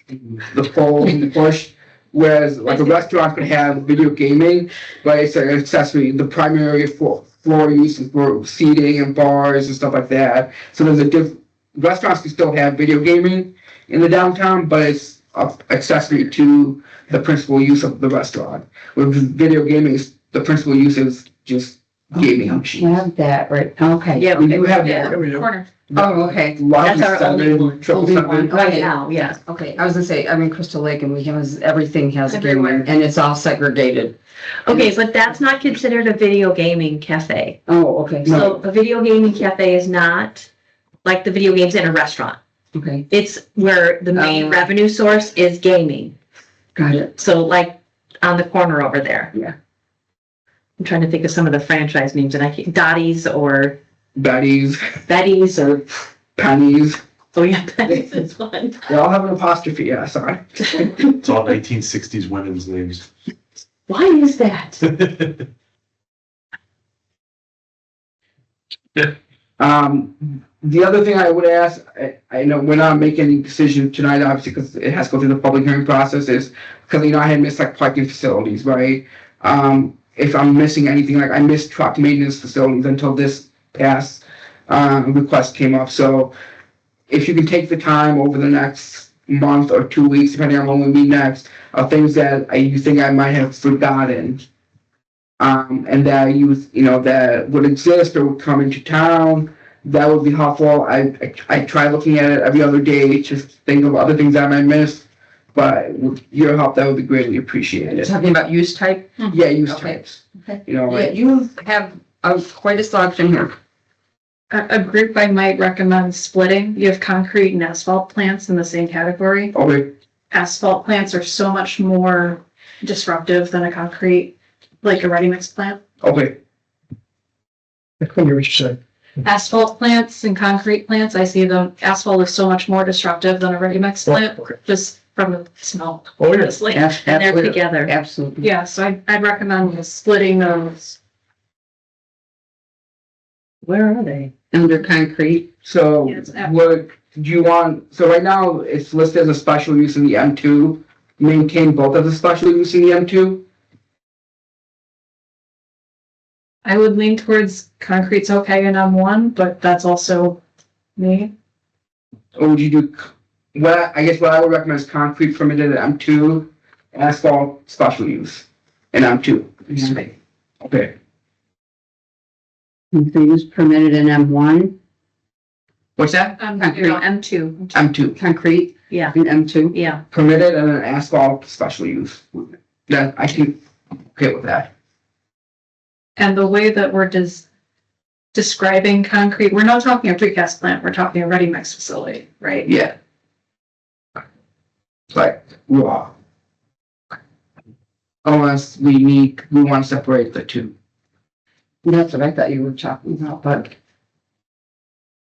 the pole and the push, whereas like a restaurant could have video gaming, but it's an accessory. The primary floor use is for seating and bars and stuff like that. So there's restaurants can still have video gaming in the downtown, but it's an accessory to the principal use of the restaurant. With video gaming, the principal use is just gaming machines. Have that, right, okay. Yeah, We do have yeah. that. Corner. Oh, okay. That's our only one. Triple Only one. seven. Right now, yes. Okay, I was gonna say, I'm in Crystal Lake and we have, everything has Everywhere. gaming and it's all segregated. Okay, but that's not considered a video gaming cafe. Oh, okay, So a video gaming cafe is not like the video games in a restaurant. okay, It's where the main revenue source is gaming. got it. So like on the corner over there. Yeah. I'm trying to think of some of the franchise names and I can't, Dottie's or Betty's, Betty's or, Penny's, oh yeah, Betty's is fun. they all have an apostrophe, yeah, sorry. It's all 1960s women's names. Why is that? The other thing I would ask, I know we're not making any decision tonight, obviously, because it has to go through the public hearing process, is because, I had missed like parking facilities, right? If I'm missing anything, like I missed truck maintenance facilities until this past, request came up, so if you can take the time over the next month or 2 weeks, depending on when we meet next, of things that you think I might have forgotten, and that that would exist or would come into town, that would be helpful. I try looking at it every other day, just think of other things I might miss, but with your help, that would be greatly appreciated. Talking about use type? Yeah, use Okay. types. Okay. You know, Yeah, like, you have quite a selection here. A group I might recommend splitting. You have concrete and asphalt plants in the same category. okay, Asphalt plants are so much more disruptive than a concrete, like a ready mix plant. okay, I couldn't hear what you said. Asphalt plants and concrete plants, I see them, asphalt is so much more disruptive than a ready mix plant, Okay. just from the smell. Oh, yeah. honestly. And they're Absolutely. together. Absolutely. Yeah, so I'd recommend splitting those. Where are they? Under concrete, so Yes, what, do you want, so right now, it's listed as a special use in the M2, maintain both as a special use in the M2? I would lean towards concrete's okay in M1, but that's also me. Or would you do, I guess what I would recommend is concrete permitted at M2, asphalt special use in M2. Yeah. Okay, concrete is permitted in M1, what's that? M2. M2, concrete Yeah, in M2. yeah. permitted and an asphalt special use. That, I think, okay with that. And the way that we're describing concrete, we're not talking a precast plant, we're talking a ready mix facility, right? Yeah. Like, raw. Unless we want to separate the two. That's what I thought you were talking about, but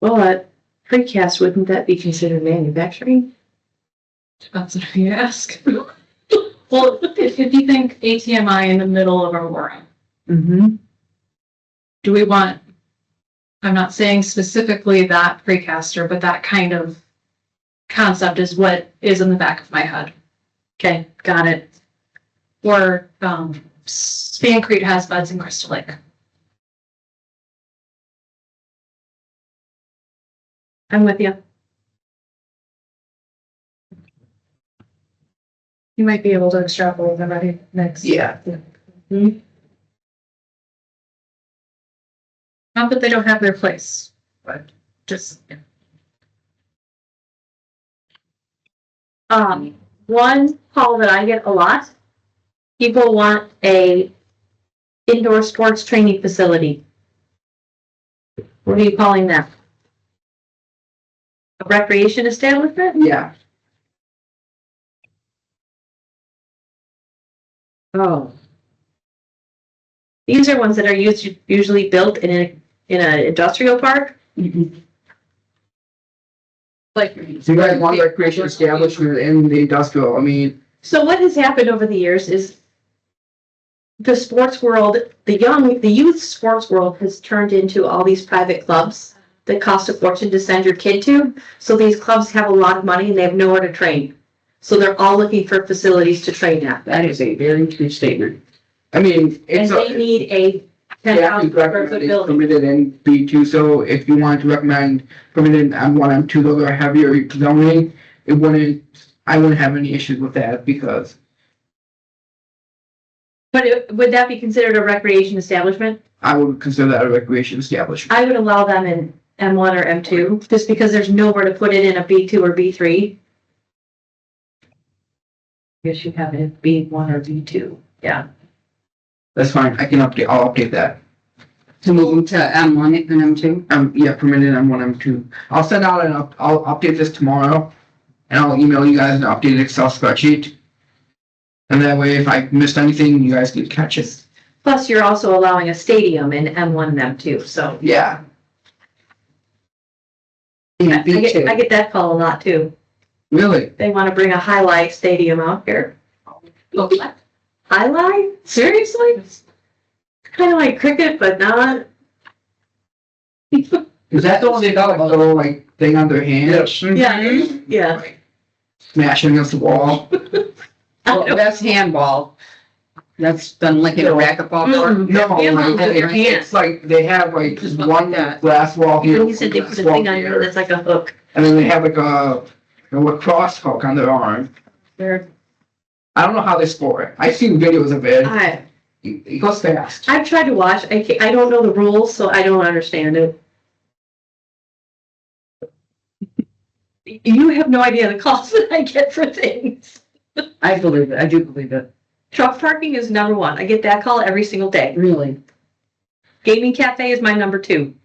Well, precast, wouldn't that be considered manufacturing? Depends on who you ask. Well, if you think ATMI in the middle of Aurora, mm-hmm. do we want, I'm not saying specifically that precaster, but that kind of concept is what is in the back of my head. Okay, got it. Or, Spancrete has buds in Crystal Lake. I'm with you. You might be able to extrapolate them ready next. Yeah. Not that they don't have their place, but just, yeah. One call that I get a lot, people want a indoor sports training facility. What are you calling that? A recreation establishment? Yeah. Oh, These are ones that are usually built in an industrial park. Like, So you guys want recreation establishment in the industrial, I mean, So what has happened over the years is the sports world, the youth sports world has turned into all these private clubs that cost a fortune to send your kid to. So these clubs have a lot of money and they have nowhere to train. So they're all looking for facilities to train at. That is a very true statement. I mean, And it's they need a they 10,000 actually square foot recommend building. permitted in B2, so if you wanted to recommend permitted in M1, M2, those are heavier zoning, I wouldn't have any issues with that because, But would that be considered a recreation establishment? I would consider that a recreation establishment. I would allow them in M1 or M2, just because there's nowhere to put it in a B2 or B3. guess you have it B1 or B2. Yeah. That's fine, I'll update that. To move them to M1 and M2? Yeah, permitted in M1, M2. I'll send out I'll update this tomorrow, and I'll email you guys an updated Excel spreadsheet. And that way, if I missed anything, you guys can catch it. Plus, you're also allowing a stadium in M1 and M2, so. Yeah, Yeah, I get B2. that call a lot too. really? They want to bring a highlight stadium out here. Highlight? Seriously? Kind of like cricket, but not. Is that the one they got like a little like thing on their hand? Yes. Yeah, yeah. Like, smashing against the wall? Well, that's handball. That's done like in a racquetball court. No, Yeah, like, with your it's like they have like Just one like that. glass wall here. And you said they put a thing on here that's like a hook. And then they have like a lacrosse hook on their arm. They're- I don't know how they score it. I've seen videos of it. I, It goes fast. I've tried to watch. I don't know the rules, so I don't understand it. You have no idea the cost that I get for things. I believe it. I do believe it. Truck parking is number one. I get that call every single day. Really. Gaming cafe is my number two.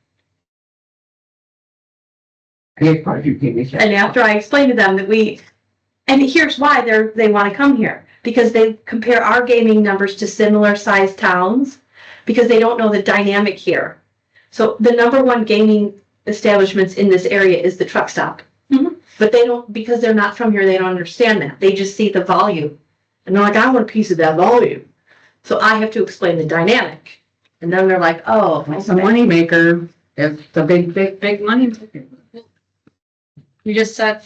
I get quite a few games. And after I explain to them that and here's why they want to come here, because they compare our gaming numbers to similar sized towns, because they don't know the dynamic here. So the number one gaming establishments in this area is the truck stop. Mhm. But they don't, because they're not from here, they don't understand that. They just see the volume. And they're like, I want a piece of that volume. So I have to explain the dynamic. And then they're like, oh, It's a moneymaker. It's a big money maker. you just said,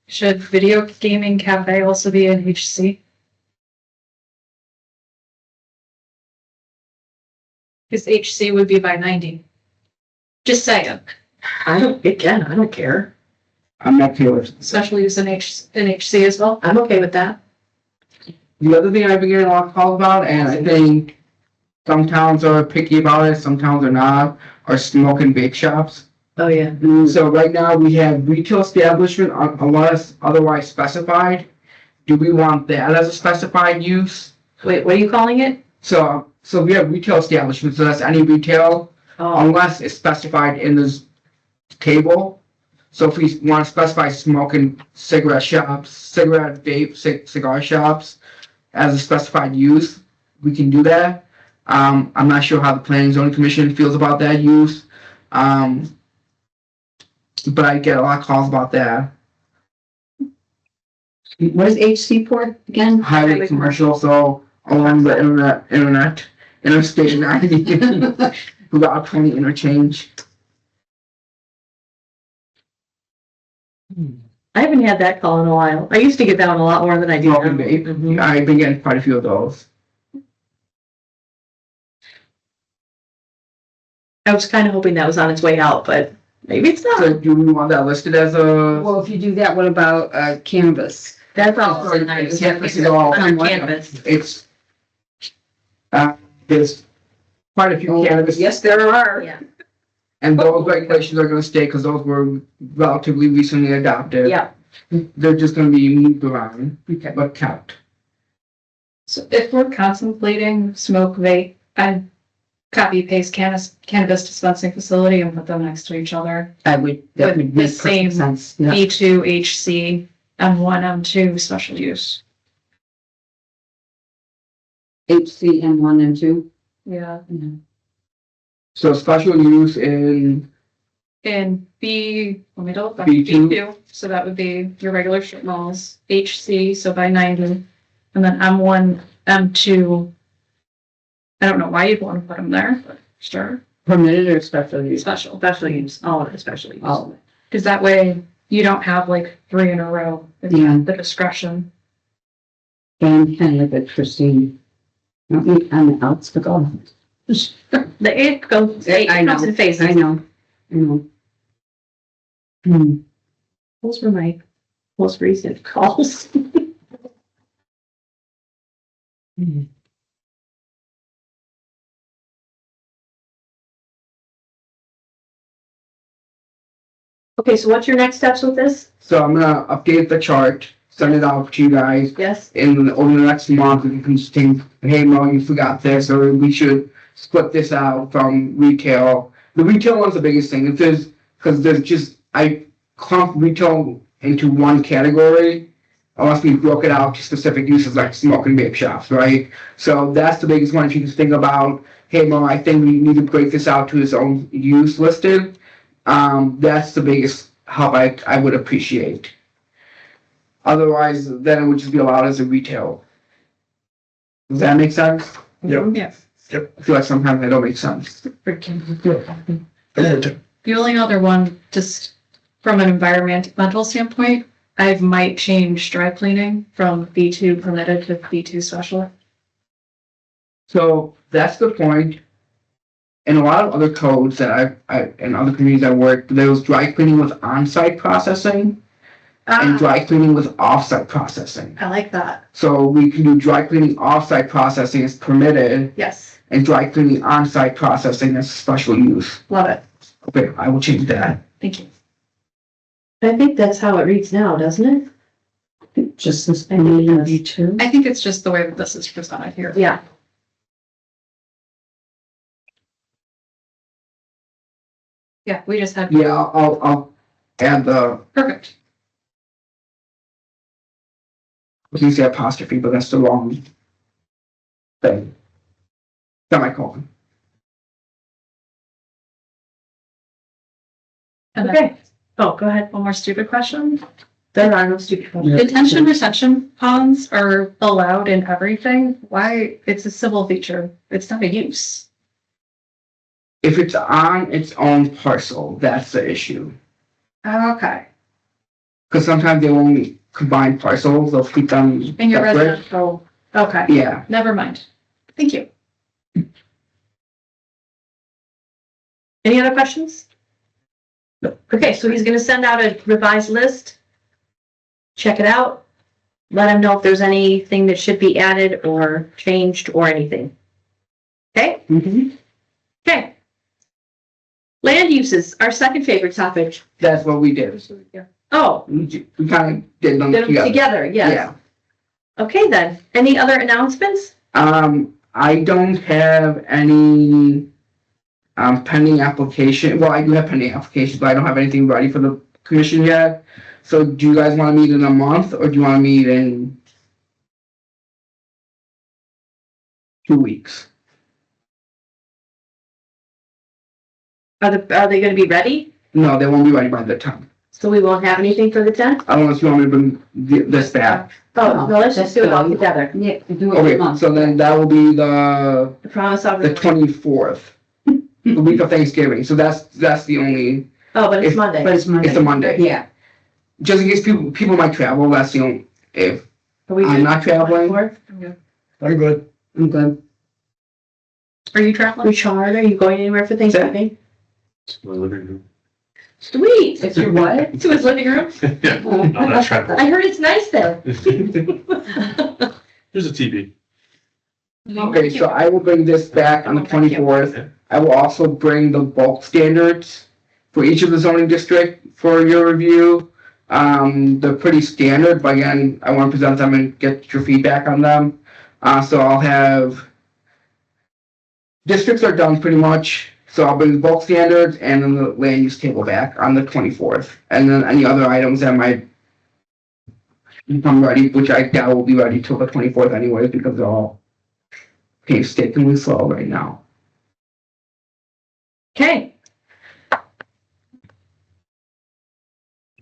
should video gaming cafe also be an HC? Because HC would be by 90. Just saying, I don't care. I'm okay with it. special use in HC as well. I'm okay with that. The other thing I've been getting a lot of calls about, and I think some towns are picky about it, some towns are not, are smoke and bake shops. Oh, yeah. So right now we have retail establishment unless otherwise specified. Do we want that as a specified use? Wait, what are you calling it? So we have retail establishments, so that's any retail Oh, unless it's specified in this table. So if we want to specify smoking cigarette shops, cigarette vape, cigar shops as a specified use, we can do that. I'm not sure how the Planning and Zoning Commission feels about that use. But I get a lot of calls about that. What is HC for again? Highway commercial, so along the interstate 90, Route 20 interchange. I haven't had that call in a while. I used to get that one a lot more than I do now. Smoking vape. Mhm. I've been getting quite a few of those. I was kind of hoping that was on its way out, but maybe it's not. So do we want that listed as a? Well, if you do that, what about cannabis? That's all. Cannabis is all- Under cannabis. It's, there's quite a few cannabis. Yes, there are. Yeah. And those regulations are gonna stay, cause those were relatively recently adopted. Yeah. They're just gonna be moved around, Okay. but kept. So if we're contemplating smoke vape, I'd copy paste cannabis dispensing facility and put them next to each other. That would With make the perfect same sense. Yeah. B2 HC, M1, M2 special use. HC and 1 and 2. Yeah. So special use in, And B, let me double check. B2. B2, so that would be your regular strip malls, HC, so by 90, and then M1, M2. I don't know why you'd want to put them there, but sure, Permitted or special use? special. Special use, all of it, special use. All of it. Because that way you don't have like 3 in a row. It's Yeah. the discretion. And kind of like Christine. Not me on the outs, but all. It goes, it I know. comes in phases. I know. Those were my most recent calls. Okay, so what's your next steps with this? so I'm gonna update the chart, send it out to you guys. Yes? And over the next month, you can just think, hey, Mo, you forgot this, or we should split this out from retail. The retail one's the biggest thing. If there's, because there's just, I clump retail into one category, unless we broke it out to specific uses like smoke and vape shops, right? So that's the biggest one. If you can think about, hey, Mo, I think we need to break this out to its own use listed. That's the biggest help I would appreciate. Otherwise, then it would just be allowed as a retail. Does that make sense? Yep. Yeah. I feel like sometimes they don't make sense. The only other one, just from an environmental standpoint, I might change dry cleaning from B2 permitted to B2 special. So that's the point. In a lot of other codes that I in other communities I worked, there was dry cleaning with on-site processing and dry cleaning with off-site processing. I like that. So we can do dry cleaning off-site processing is permitted Yes, and dry cleaning on-site processing is special use. love it. Okay, I will change that. Thank you. I think that's how it reads now, doesn't it? Just this I think it does. B2. I think it's just the way that this is presented here. Yeah. Yeah, we just had, Yeah, I'll add the, perfect. I was gonna say apostrophe, but that's the wrong thing. Semicolon. And then Okay. Oh, go ahead. one more stupid question. There are no stupid questions. Detention retention ponds are allowed in everything. Why? It's a civil feature. It's not a use. If it's on its own parcel, that's the issue. Okay. Because sometimes they won't combine parcels, they'll keep them In your separate. residential, okay, Yeah, never mind. Thank you. Any other questions? No. Okay, so he's gonna send out a revised list. Check it out. Let him know if there's anything that should be added or changed or anything. Okay? Okay. Land uses, our second favorite topic. that's what we did. Oh, We kind of did them did them together. together, yes. Yeah. Okay then, any other announcements? I don't have any pending application. Well, I do have pending applications, but I don't have anything ready for the commission yet. So do you guys want to meet in a month or do you want to meet in 2 weeks? Are they gonna be ready? No, they won't be ready by the time. So we won't have anything for the 10th? Unless you want me to bring this back. Oh, no, let's just do it all together. Yeah, do it Okay, a month. so then that will be the I promise I'll. the 24th, the week of Thanksgiving. So that's the only. Oh, but it's if- Monday. But it's Monday. It's a Monday. Yeah. Just in case people might travel. That's the only. If Are we I'm doing not traveling. 24th? I'm good. I'm good. Are you traveling? Richard, are you going anywhere for Thanksgiving? My living room. Sweet. It's your what? To his living room? Yeah, I'm not traveling. I heard it's nice there. There's a TV. Okay, so I will bring this back on the 24th. I will also bring the bulk standards for each of the zoning district for your review. They're pretty standard, but again, I want to present them and get your feedback on them. So I'll have districts are done pretty much. So I'll bring the bulk standards and then the land use table back on the 24th. And then any other items that might become ready, which I doubt will be ready till the 24th anyway, because they're all painstakingly slow right now. Okay. I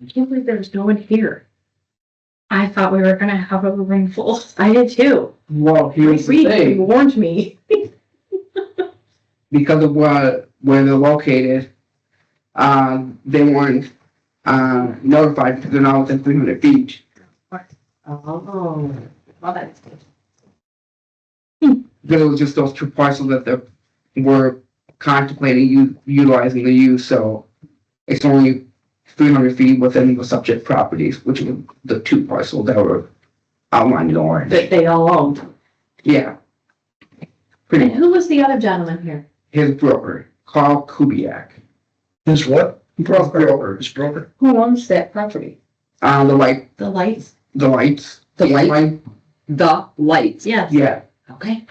can't believe there was no one here. I thought we were gonna have a room full. I did too. Well, here's the Reed, you thing, warned me. because of where they're located, they weren't, notified because they're not within 300 feet. Oh, well, that's good. Because it was just those two parcels that they were contemplating utilizing the use, so it's only 300 feet within the subject properties, which were the two parcels that were outlined in orange. That they all owned. Yeah. And Pretty, who was the other gentleman here? his broker, Carl Kubiak. His what? Broker. His broker? Who owns that property? The lights. The lights? The lights. The light? light. The lights. Yes. Yeah, Okay.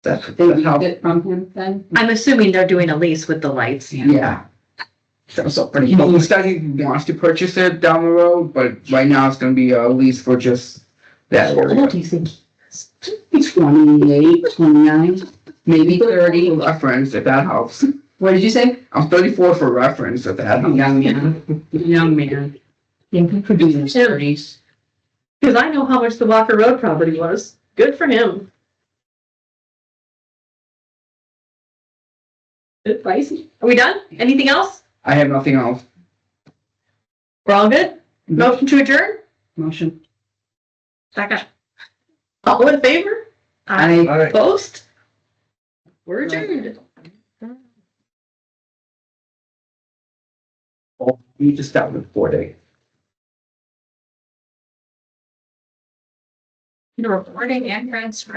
that's They that's how. leased it from him then? I'm assuming they're doing a lease with the lights. Yeah. So pretty He cool. said he wants to purchase it down the road, but right now it's gonna be a lease for just that How old area. do you think? 28, 29, maybe 30. Reference at that house. What did you say? I'm 34 for reference at that house. Young man. Young man. Young could be in his 30s. Because I know how much the Walker Road property was. Good for him. Good pricey. Are we done? Anything else? I have nothing else. We're all good? Motion to adjourn? Motion. Second. All in favor? I. All right. Opposed? We're adjourned. You just start with 4 days. The recording and transcript.